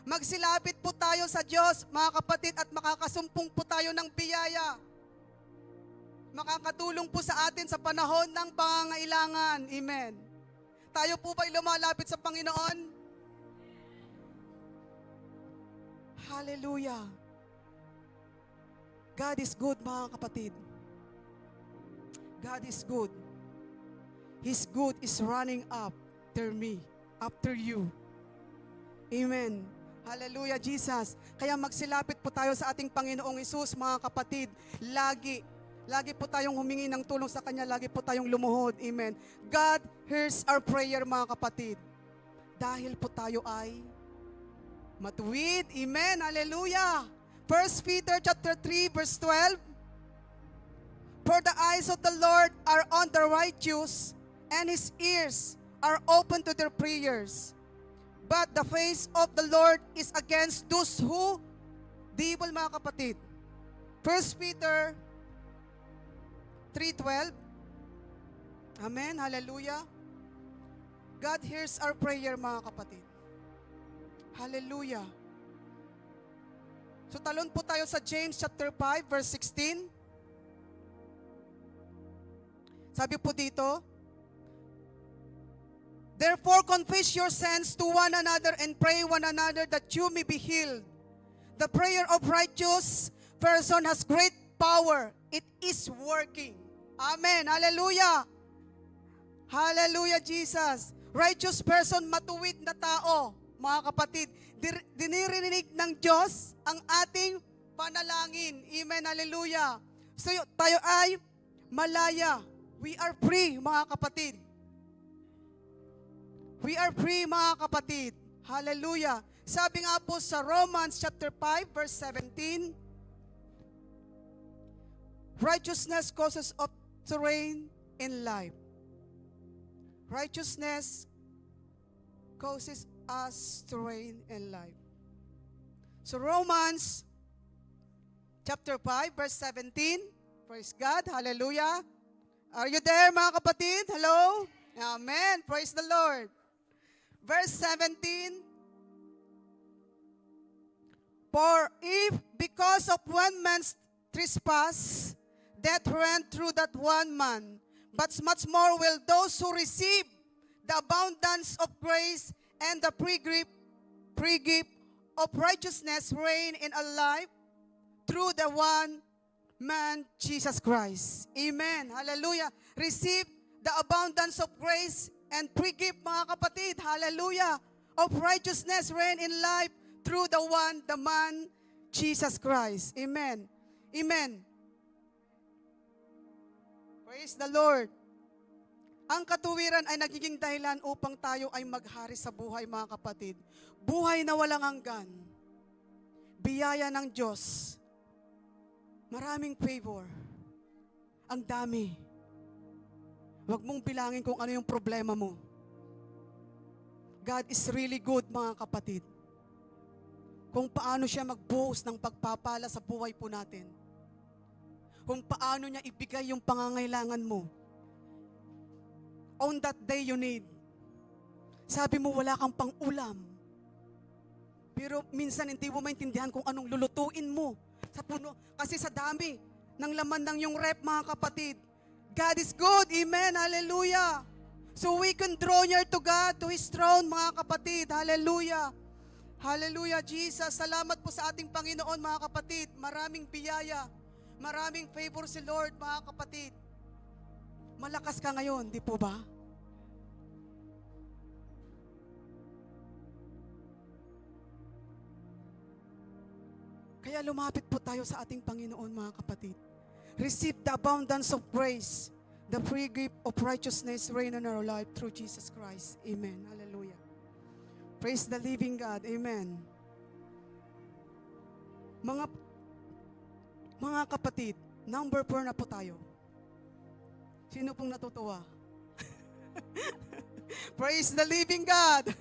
Magsilapit po tayo sa Diyos, mga kapatid, at makakasumpong po tayo ng biyaya. makakatulong po sa atin sa panahon ng pangangailangan. Amen. Tayo po ba'y lumalapit sa Panginoon? Hallelujah. God is good, mga kapatid. God is good. His good is running after me, after you. Amen. Hallelujah, Jesus. Kaya magsilapit po tayo sa ating Panginoong Hesus, mga kapatid. Lagi po tayong humingi ng tulong sa Kanya. Lagi po tayong lumuhod. Amen. God hears our prayer, mga kapatid. Dahil po tayo ay matuwid. Amen. Hallelujah. 1 Peter chapter 3 verse 12. For the eyes of the Lord are on the righteous, and His ears are open to their prayers. But the face of the Lord is against those who the evil, mga kapatid. 1 Peter 3:12. Amen. Hallelujah. God hears our prayer, mga kapatid. Hallelujah. So talon po tayo sa James chapter 5 verse 16. Sabi po dito, therefore confess your sins to one another and pray one another that you may be healed. The prayer of righteous person has great power. It is working. Amen. Hallelujah. Hallelujah, Jesus. Righteous person, matuwid na tao, mga kapatid. Dinirinig ng Diyos ang ating panalangin. Amen. Hallelujah. So tayo ay malaya. We are free, mga kapatid. We are free, mga kapatid. Hallelujah. Sabi nga po sa Romans chapter 5 verse 17, righteousness causes us to reign in life. Righteousness causes us to reign in life. So Romans chapter 5 verse 17, praise God, hallelujah. Are you there, mga kapatid? Hello? Amen. Praise the Lord. Verse 17, for if because of one man's trespass, death ran through that one man, but much more will those who receive the abundance of grace and the pre-gift of righteousness reign in a life through the one man, Jesus Christ. Amen. Hallelujah. Receive the abundance of grace and pre-gift, mga kapatid. Hallelujah. Of righteousness reign in life through the one, the man, Jesus Christ. Amen. Amen. Praise the Lord. Ang katuwiran ay nagiging dahilan upang tayo ay maghari sa buhay, mga kapatid. Buhay na walang hanggan. Biyaya ng Diyos. Maraming favor. Ang dami. Huwag mong bilangin kung ano yung problema mo. God is really good, mga kapatid. Kung paano siya magbuhos ng pagpapala sa buhay po natin. Kung paano niya ibigay yung pangangailangan mo. On that day you need. Sabi mo wala kang pang-ulam. Pero minsan hindi mo maintindihan kung anong lulutuin mo. Sa puno, kasi sa dami ng laman ng yung rep, mga kapatid. God is good. Amen. Hallelujah. So we can draw near to God, to His throne, mga kapatid. Hallelujah. Hallelujah, Jesus. Salamat po sa ating Panginoon, mga kapatid. Maraming biyaya. Maraming favor si Lord, mga kapatid. Malakas ka ngayon, di po ba? Kaya lumapit po tayo sa ating Panginoon, mga kapatid. Receive the abundance of grace, the free gift of righteousness reign in our life through Jesus Christ. Amen. Hallelujah. Praise the living God. Amen. Mga kapatid, number 4 na po tayo. Sino pong natutuwa? Praise the living God.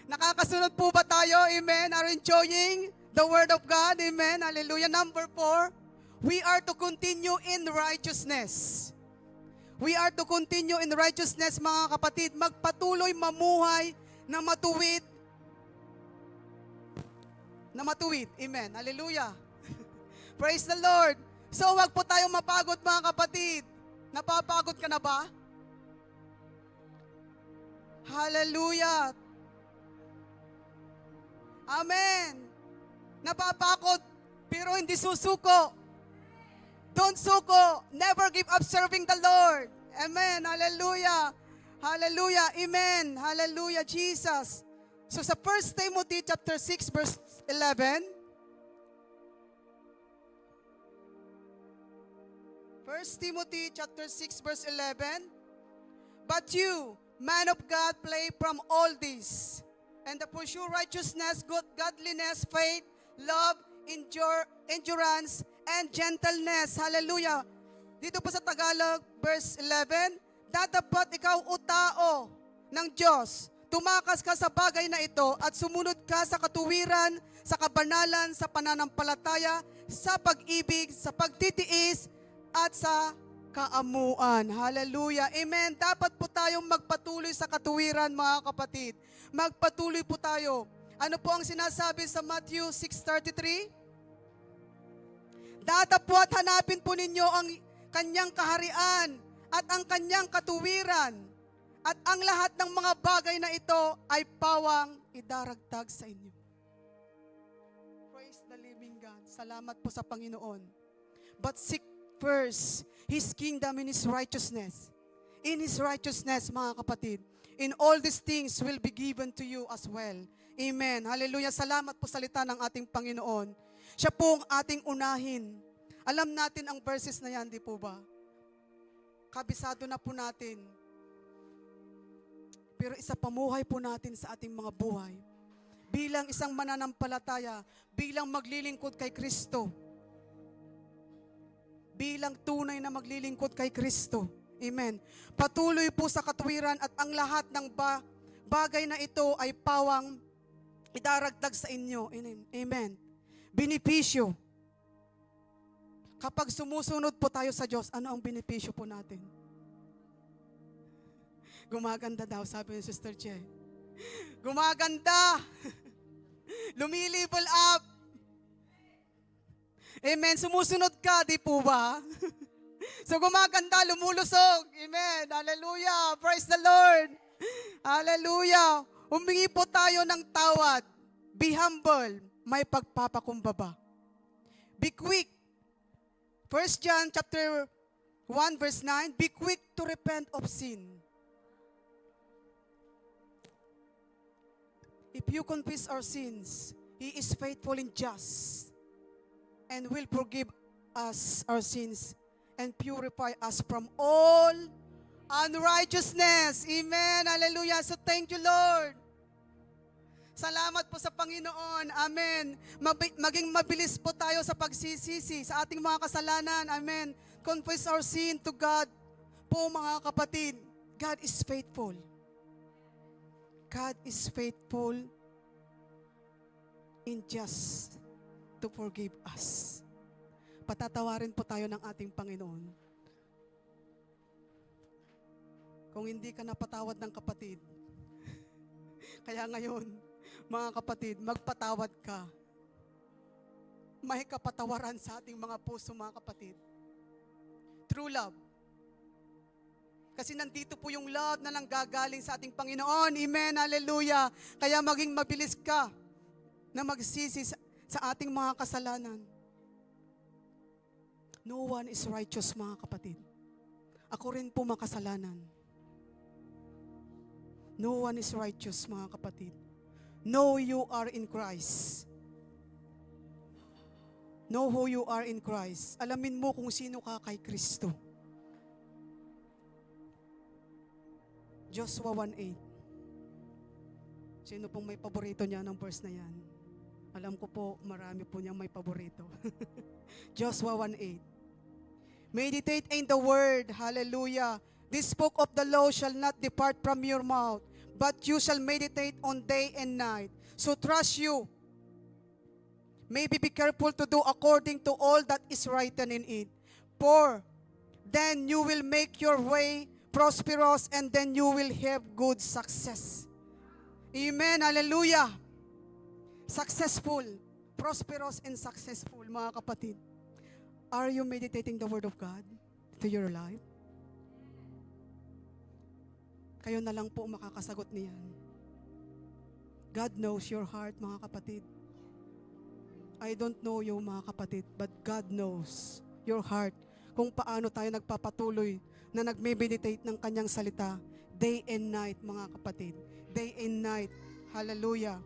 Nakakasunod po ba tayo? Amen. Are you enjoying the word of God? Amen. Hallelujah. Number 4, we are to continue in righteousness. We are to continue in righteousness, mga kapatid. Magpatuloy mamuhay na matuwid. Na matuwid. Amen. Hallelujah. Praise the Lord. So wag po tayong mapagod mga kapatid. Napapagod ka na ba? Hallelujah. Amen. Napapagod pero hindi susuko. Don't suko. Never give up serving the Lord. Amen. Hallelujah. Hallelujah. Amen. Hallelujah, Jesus. So sa 1 Timothy chapter 6 verse 11, 1 Timothy chapter 6 verse 11, but you, man of God, play from all this, and the pursue righteousness, good godliness, faith, love, endurance, and gentleness. Hallelujah. Dito pa sa Tagalog, verse 11, dadapat ikaw o tao ng Diyos, tumakas ka sa bagay na ito at sumunod ka sa katuwiran, sa kabanalan, sa pananampalataya, sa pag-ibig, sa pagtitiis, at sa kaamuan. Hallelujah. Amen. Dapat po tayong magpatuloy sa katuwiran, mga kapatid. Magpatuloy po tayo. Ano po ang sinasabi sa Matthew 6:33? Datapwat hanapin po ninyo ang kanyang kaharian at ang kanyang katuwiran, at ang lahat ng mga bagay na ito ay pawang idaragdag sa inyo. Praise the living God. Salamat po sa Panginoon. But seek first His kingdom and His righteousness. In His righteousness, mga kapatid, in all these things will be given to you as well. Amen. Hallelujah. Salamat po sa salita ng ating Panginoon. Siya po ang ating unahin. Alam natin ang verses na yan, di po ba? Kabisado na po natin. Pero isa pamuhay po natin sa ating mga buhay. Bilang isang mananampalataya, bilang maglilingkod kay Kristo. Bilang tunay na maglilingkod kay Kristo. Amen. Patuloy po sa katuwiran at ang lahat ng bagay na ito ay pawang idaragdag sa inyo. Amen. Benepisyo. Kapag sumusunod po tayo sa Diyos, ano ang benepisyo po natin? Gumaganda daw, sabi ni Sister Che. Gumaganda. Lumilibol up. Amen. Sumusunod ka, di po ba? So gumaganda, lumulusog. Amen. Hallelujah. Praise the Lord. Hallelujah. Humingi po tayo ng tawad. Be humble. May pagpapakumbaba. Be quick. 1 John chapter 1 verse 9, be quick to repent of sin. If you confess our sins, He is faithful and just and will forgive us our sins and purify us from all unrighteousness. Amen. Hallelujah. So thank you, Lord. Salamat po sa Panginoon. Amen. Maging mabilis po tayo sa pagsisisi sa ating mga kasalanan. Amen. Confess our sin to God po, mga kapatid. God is faithful. God is faithful and just to forgive us. Patatawarin po tayo ng ating Panginoon. Kung hindi ka napatawad ng kapatid, kaya ngayon, mga kapatid, magpatawad ka. May kapatawaran sa ating mga puso, mga kapatid. True love. Kasi nandito po yung love na nanggagaling sa ating Panginoon. Amen. Hallelujah. Kaya maging mabilis ka na magsisi sa ating mga kasalanan. No one is righteous, mga kapatid. Ako rin po makasalanan. No one is righteous, mga kapatid. Know you are in Christ. Know who you are in Christ. Alamin mo kung sino ka kay Kristo. Joshua 1:8. Sino pong may paborito niya ng verse na yan? Alam ko po, marami po niyang may paborito. Joshua 1:8. Meditate in the word. Hallelujah. This book of the law shall not depart from your mouth, but you shall meditate on day and night. So trust you. Maybe be careful to do according to all that is written in it. For then you will make your way prosperous and then you will have good success. Amen. Hallelujah. Successful. Prosperous and successful, mga kapatid. Are you meditating the Word of God to your life? Kayo na lang po makakasagot niyan. God knows your heart, mga kapatid. I don't know you, mga kapatid, but God knows your heart kung paano tayo nagpapatuloy na nagme-meditate ng kanyang salita day and night, mga kapatid. Day and night. Hallelujah.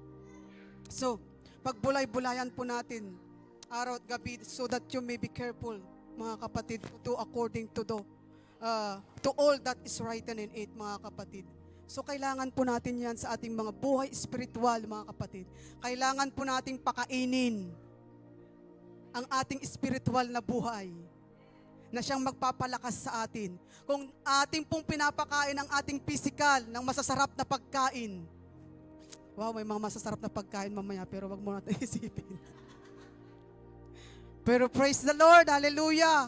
So, pagbulay-bulayan po natin araw at gabi so that you may be careful, mga kapatid, to do according to all that is written in it, mga kapatid. So kailangan po natin yan sa ating mga buhay spiritual, mga kapatid. Kailangan po nating pakainin ang ating spiritual na buhay na siyang magpapalakas sa atin. Kung ating pong pinapakain ang ating physical ng masasarap na pagkain, wow, may mga masasarap na pagkain mamaya, pero wag mo natin isipin. Pero praise the Lord, hallelujah.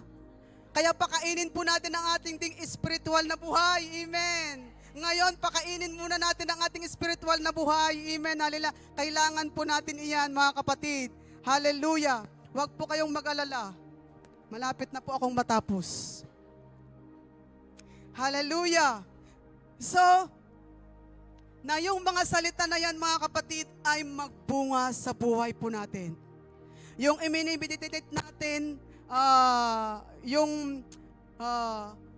Kaya pakainin po natin ang ating ding spiritual na buhay. Amen. Ngayon, pakainin muna natin ang ating spiritual na buhay. Amen. Hallelujah. Kailangan po natin iyan, mga kapatid. Hallelujah. Huwag po kayong mag-alala. Malapit na po akong matapos. Hallelujah. So, na yung mga salita na yan, mga kapatid, ay magbunga sa buhay po natin. Yung i-meditate natin,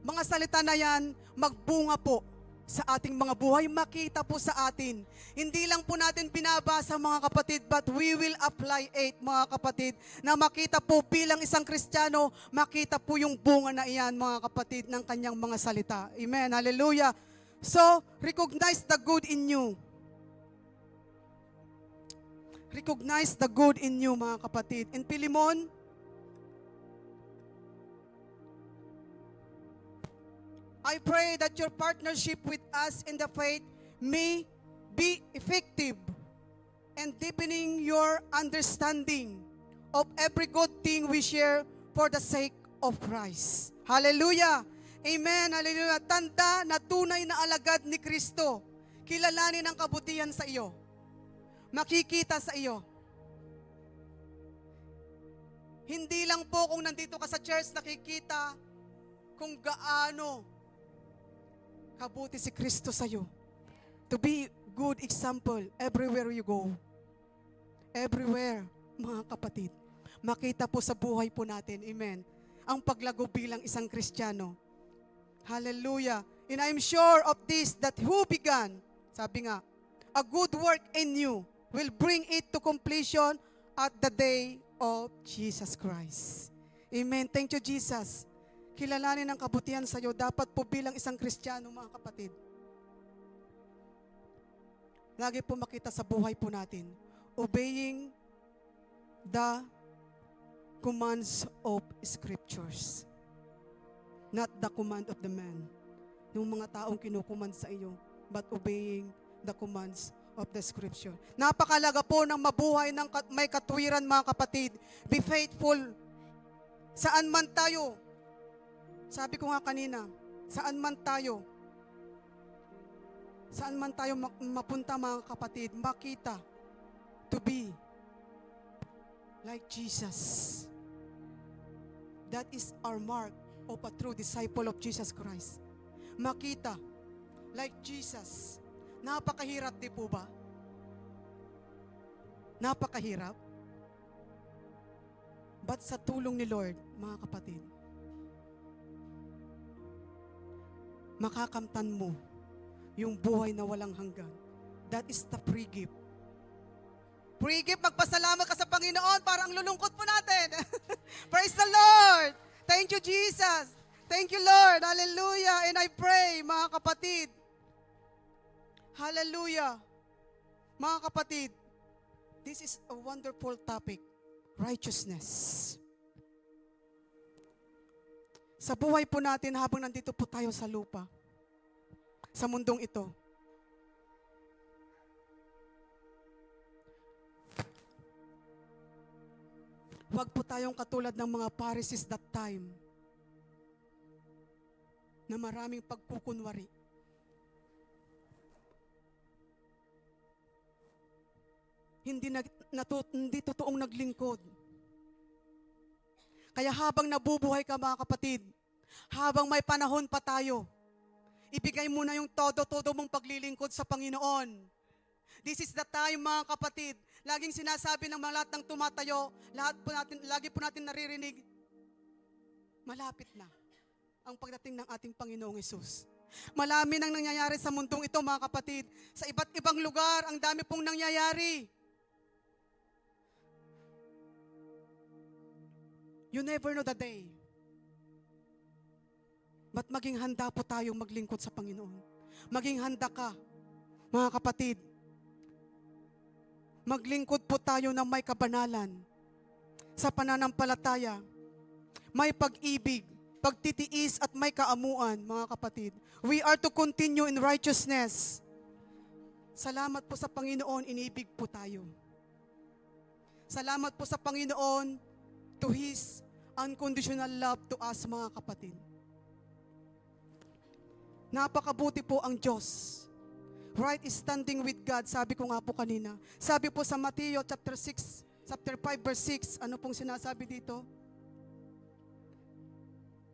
mga salita na yan, magbunga po sa ating mga buhay, makita po sa atin. Hindi lang po natin binabasa, mga kapatid, but we will apply it, mga kapatid, na makita po bilang isang Kristiyano, makita po yung bunga na iyan, mga kapatid, ng kanyang mga salita. Amen. Hallelujah. So, recognize the good in you. Recognize the good in you, mga kapatid. In Philemon, I pray that your partnership with us in the faith may be effective and deepening your understanding of every good thing we share for the sake of Christ. Hallelujah! Amen! Hallelujah! Tanda na tunay na alagad ni Kristo. Kilalanin ang kabutihan sa iyo. Makikita sa iyo. Hindi lang po kung nandito ka sa church nakikita kung gaano kabuti si Kristo sa iyo. To be good example everywhere you go. Everywhere, mga kapatid. Makita po sa buhay po natin, amen, ang paglago bilang isang Kristiyano. Hallelujah. And I'm sure of this, that who began, sabi nga, a good work in you will bring it to completion at the day of Jesus Christ. Amen. Thank you, Jesus. Kilalanin ang kabutihan sa iyo, dapat po bilang isang Kristiyano, mga kapatid. Lagi po makita sa buhay po natin, obeying the commands of Scriptures. Not the command of the man. Yung mga taong kinukumand sa iyo, but obeying the commands of the Scripture. Napakalaga po ng mabuhay ng may katwiran, mga kapatid. Be faithful. Saan man tayo, sabi ko nga kanina, saan man tayo mapunta, mga kapatid, makita to be like Jesus. That is our mark of a true disciple of Jesus Christ. Makita like Jesus. Napakahirap, di po ba? Napakahirap. But sa tulong ni Lord, mga kapatid, makakamtan mo yung buhay na walang hanggan. That is the free gift. Free gift, magpasalamat ka sa Panginoon, parang lulungkot po natin. Praise the Lord! Thank you, Jesus! Thank you, Lord! Hallelujah! And I pray, mga kapatid, hallelujah! Mga kapatid, this is a wonderful topic, righteousness. Sa buhay po natin habang nandito po tayo sa lupa, sa mundong ito, huwag po tayong katulad ng mga Pharisees that time na maraming pagkukunwari. Hindi totoong naglingkod. Kaya habang nabubuhay ka mga kapatid, habang may panahon pa tayo, ibigay mo na yung todo-todo mong paglilingkod sa Panginoon. This is the time mga kapatid. Laging sinasabi ng mga lahat ng tumatayo, lagi po natin naririnig, malapit na ang pagdating ng ating Panginoong Hesus. Marami nang nangyayari sa mundong ito mga kapatid. Sa iba't ibang lugar, ang dami pong nangyayari. You never know the day. But maging handa po tayong maglingkod sa Panginoon. Maging handa ka, mga kapatid. Maglingkod po tayo ng may kabanalan. Sa pananampalataya, may pag-ibig, pagtitiis at may kaamuan, mga kapatid. We are to continue in righteousness. Salamat po sa Panginoon, inibig po tayo. Salamat po sa Panginoon to His unconditional love to us, mga kapatid. Napakabuti po ang Diyos. Right standing with God, sabi ko nga po kanina. Sabi po sa Mateo chapter 5 verse 6, ano pong sinasabi dito?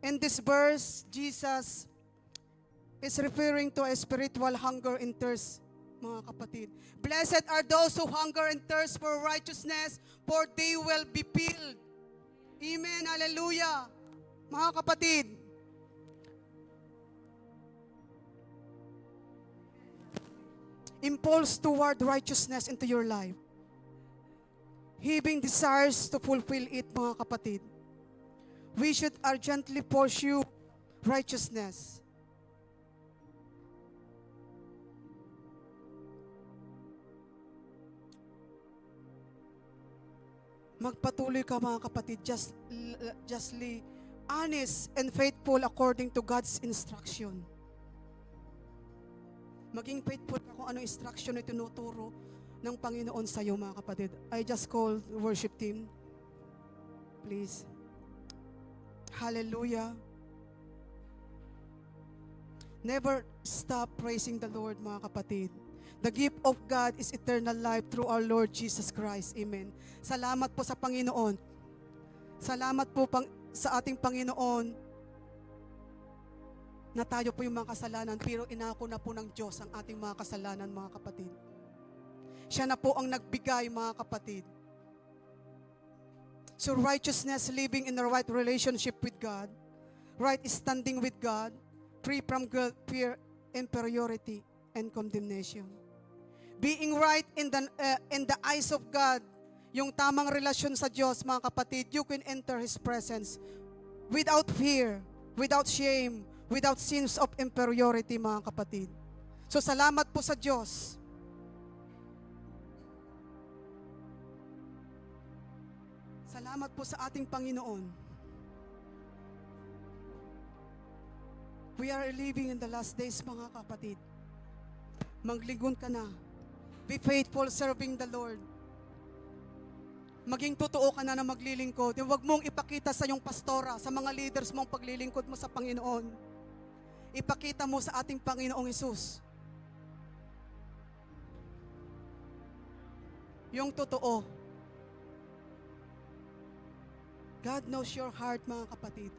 In this verse, Jesus is referring to a spiritual hunger and thirst, mga kapatid. Blessed are those who hunger and thirst for righteousness, for they will be filled. Amen, hallelujah. Mga kapatid, impulse toward righteousness into your life. Having desires to fulfill it, mga kapatid. We should urgently pursue righteousness. Magpatuloy ka mga kapatid, justly honest and faithful according to God's instruction. Maging faithful ka kung anong instruction na tinuturo ng Panginoon sa iyo mga kapatid. I just call the worship team. Please. Hallelujah. Never stop praising the Lord mga kapatid. The gift of God is eternal life through our Lord Jesus Christ. Amen. Salamat po sa Panginoon. Salamat po sa ating Panginoon na tayo po yung mga kasalanan, pero inako na po ng Diyos ang ating mga kasalanan, mga kapatid. Siya na po ang nagbigay, mga kapatid. So righteousness, living in the right relationship with God, right standing with God, free from guilt, fear, inferiority, and condemnation. Being right in the eyes of God, yung tamang relasyon sa Diyos, mga kapatid, you can enter His presence without fear, without shame, without sins of inferiority, mga kapatid. So salamat po sa Diyos. Salamat po sa ating Panginoon. We are living in the last days, mga kapatid. Maglingkod ka na. Be faithful serving the Lord. Maging totoo ka na maglilingkod. Huwag mong ipakita sa iyong pastora, sa mga leaders mong paglilingkod mo sa Panginoon. Ipakita mo sa ating Panginoong Hesus. Yung totoo. God knows your heart, mga kapatid.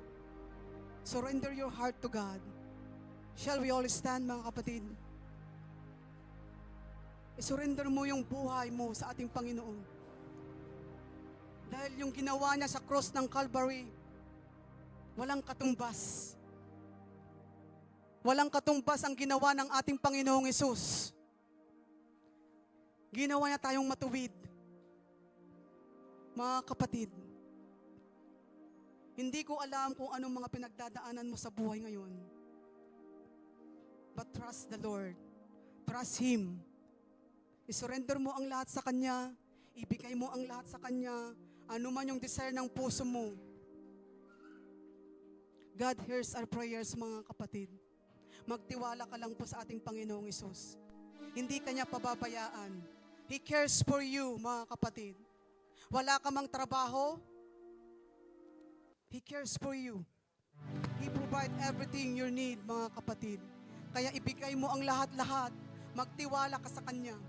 Surrender your heart to God. Shall we all stand, mga kapatid? I-surrender mo yung buhay mo sa ating Panginoon. Dahil yung ginawa niya sa cross ng Calvary, walang katumbas. Walang katumbas ang ginawa ng ating Panginoong Hesus. Ginawa niya tayong matuwid. Mga kapatid, hindi ko alam kung anong mga pinagdadaanan mo sa buhay ngayon. But trust the Lord. Trust Him. I-surrender mo ang lahat sa Kanya. Ibigay mo ang lahat sa Kanya. Ano man yung desire ng puso mo. God hears our prayers, mga kapatid. Magtiwala ka lang po sa ating Panginoong Hesus. Hindi Kanya pababayaan. He cares for you, mga kapatid. Wala ka mang trabaho, He cares for you. He provide everything you need, mga kapatid. Kaya ibigay mo ang lahat-lahat. Magtiwala ka sa Kanya.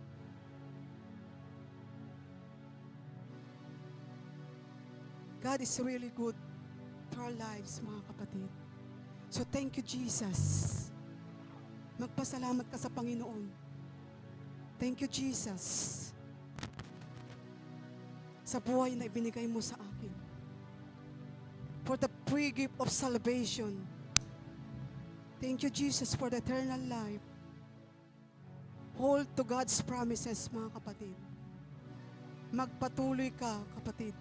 God is really good. our lives, mga kapatid. So thank you, Jesus. Magpasalamat ka sa Panginoon. Thank you, Jesus, sa buhay na ibinigay mo sa akin. For the free gift of salvation. Thank you, Jesus, for the eternal life. Hold to God's promises, mga kapatid. Magpatuloy ka, kapatid.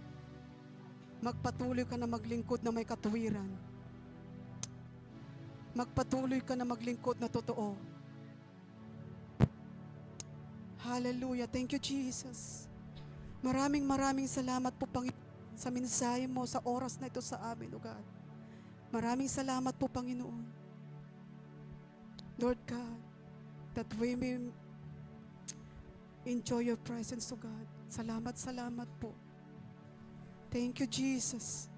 Magpatuloy ka na maglingkod na may katuwiran. Magpatuloy ka na maglingkod na totoo. Hallelujah. Thank you, Jesus. Maraming salamat po, Panginoon, sa mensahe mo sa oras na ito sa amin, O God. Maraming salamat po, Panginoon. Lord God, that we may enjoy your presence, O God. Salamat po. Thank you, Jesus,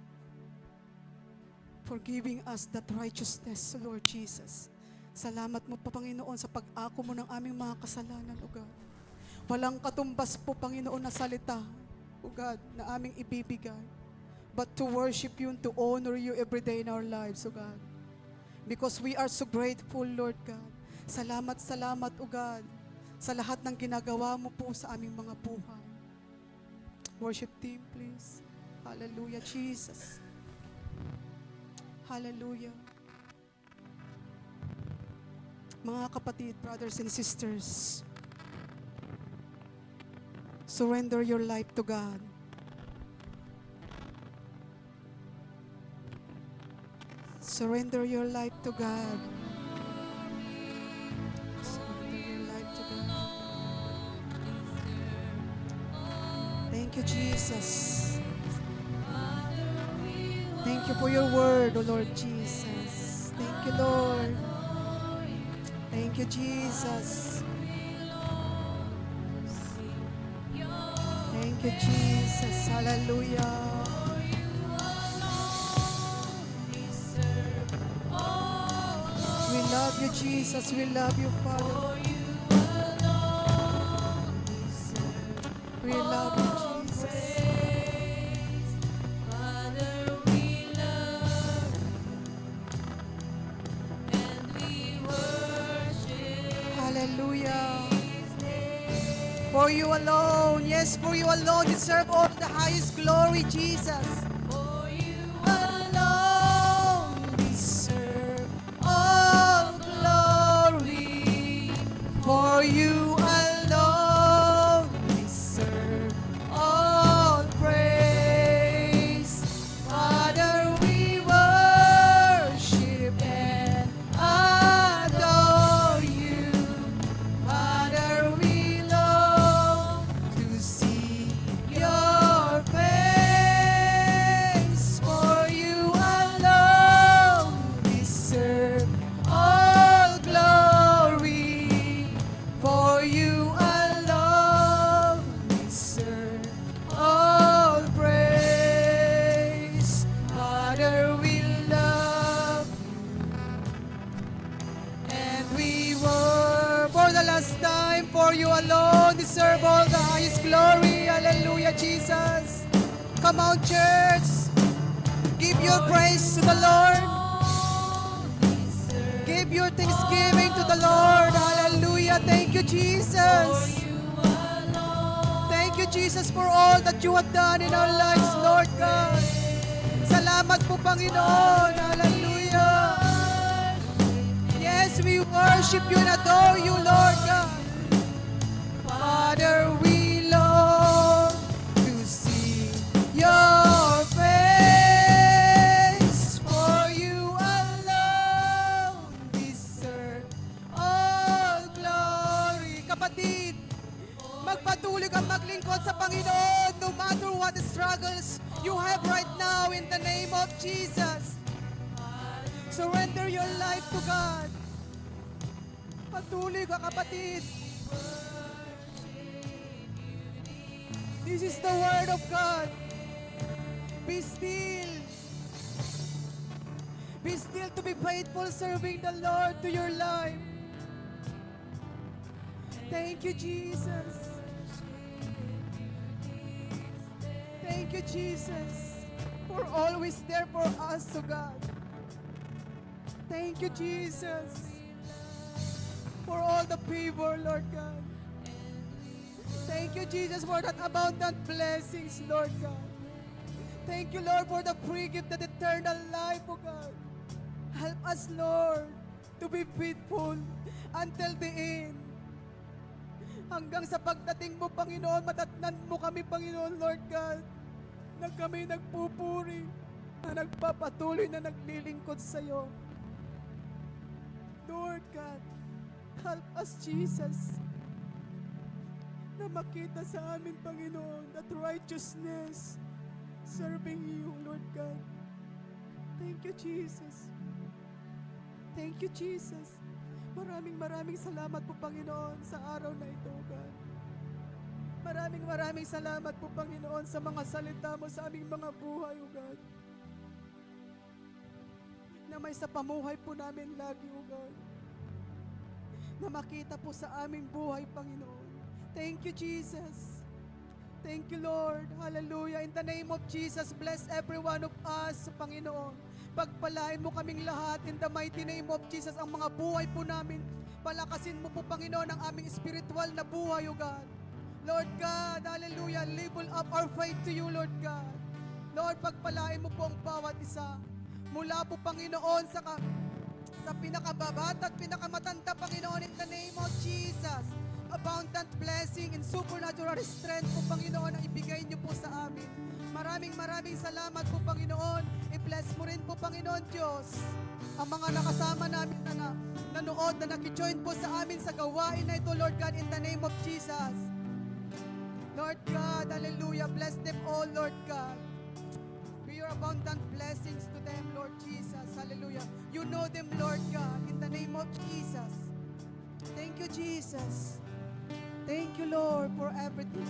for giving us that righteousness, Lord Jesus. Salamat mo po, Panginoon, sa pag-ako mo ng aming mga kasalanan, O God. Walang katumbas po, Panginoon, na salita, O God, na aming ibibigay, but to worship you and to honor you every day in our lives, O God. Because we are so grateful, Lord God. Salamat, O God, sa lahat ng ginagawa mo po sa aming mga buhay. Worship team, please. Hallelujah, Jesus. Hallelujah. Mga kapatid, brothers and sisters, surrender your life to God. Surrender your life to God. Surrender your life to God. Thank you, Jesus. Thank you for your word, O Lord Jesus. Thank you, Lord. Thank you, Jesus. Thank you, Jesus. Hallelujah. We love you, Jesus. We love you, Father. We love you, Jesus. Hallelujah. For you alone, yes, for you alone deserve all the highest glory, Jesus. For you alone deserve all glory. For you alone deserve all praise. Father, we worship and adore you. Father, we long to see your face. For you alone deserve all glory. For you alone deserve all praise. Father, we love and we were for the last time. For you alone deserve all the highest glory. Hallelujah, Jesus. Come on, church. Give your praise to the Lord. Give your thanksgiving to the Lord. Hallelujah. Thank you, Jesus. Thank you, Jesus, for all that you have done in our lives, Lord God. Salamat po, Panginoon. Hallelujah. Yes, we worship you and adore you, Lord God. Father, we long to see your face. For you alone deserve all glory. Kapatid, magpatuloy kang maglingkod sa Panginoon no matter what the struggles you have right now in the name of Jesus. Surrender your life to God. Patuloy ka, kapatid. This is the word of God. Be still. Be still to be faithful serving the Lord to your life. Thank you, Jesus. Thank you, Jesus. for always there for us, O God. Thank you, Jesus, for all the favor, Lord God. Thank you, Jesus, for that abundant blessings, Lord God. Thank you, Lord, for the free gift of eternal life, O God. Help us, Lord, to be faithful until the end. Hanggang sa pagdating mo, Panginoon, matatnan mo kami, Panginoon, Lord God, na kami nagpupuri, na nagpapatuloy na naglilingkod sa iyo. Lord God, help us, Jesus, na makita sa amin, Panginoon, that righteousness serving you, Lord God. Thank you, Jesus. Thank you, Jesus. Maraming salamat po, Panginoon, sa araw na ito, God. Maraming salamat po, Panginoon, sa mga salita mo sa aming mga buhay, O God. Na may sa pamuhay po namin lagi, O God. Na makita po sa aming buhay, Panginoon. Thank you, Jesus. Thank you, Lord. Hallelujah. In the name of Jesus, bless every one of us, Panginoon. Pagpalain mo kaming lahat in the mighty name of Jesus. Ang mga buhay po namin, palakasin mo po, Panginoon, ang aming spiritual na buhay, O God. Lord God, hallelujah, level up our faith to you, Lord God. Lord, pagpalain mo po ang bawat isa. Mula po, Panginoon, sa pinakababata at pinakamatanda, Panginoon, in the name of Jesus. Abundant blessing and supernatural strength po, Panginoon, ang ibigay niyo po sa amin. Maraming salamat po, Panginoon. I-bless mo rin po, Panginoon Diyos, ang mga nakasama namin na nanood, na nakijoin po sa amin sa gawain na ito, Lord God, in the name of Jesus. Lord God, hallelujah, bless them all, Lord God. Be your abundant blessings to them, Lord Jesus, hallelujah. You know them, Lord God, in the name of Jesus. Thank you, Jesus. Thank you, Lord, for everything.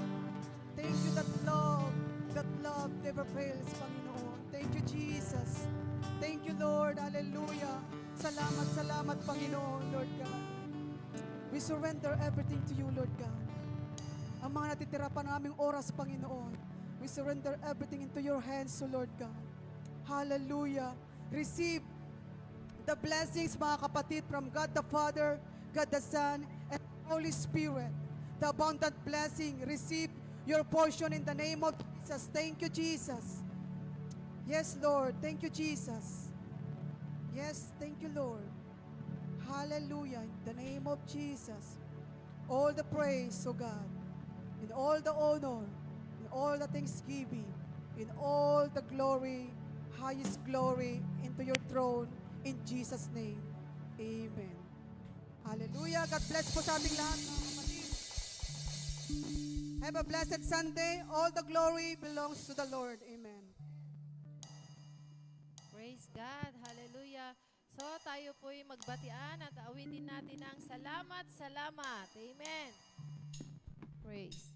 Thank you that love never fails, Panginoon. Thank you, Jesus. Thank you, Lord. Hallelujah. Salamat, Panginoon, Lord God. We surrender everything to you, Lord God. Ang mga natitira pa naming oras, Panginoon, we surrender everything into your hands, so Lord God. Hallelujah. Receive the blessings, mga kapatid, from God the Father, God the Son, and Holy Spirit. The abundant blessing, receive your portion in the name of Jesus. Thank you, Jesus. Yes, Lord. Thank you, Jesus. Yes, thank you, Lord. Hallelujah. In the name of Jesus. All the praise, O God, in all the honor, in all the thanksgiving, in all the glory, highest glory into your throne, in Jesus' name. Amen. Hallelujah. God bless po sa ating lahat, mga kapatid. Have a blessed Sunday. All the glory belongs to the Lord. Amen. Praise God. Hallelujah. So, tayo po'y magbatian at awitin natin ang salamat, salamat. Amen. Praise.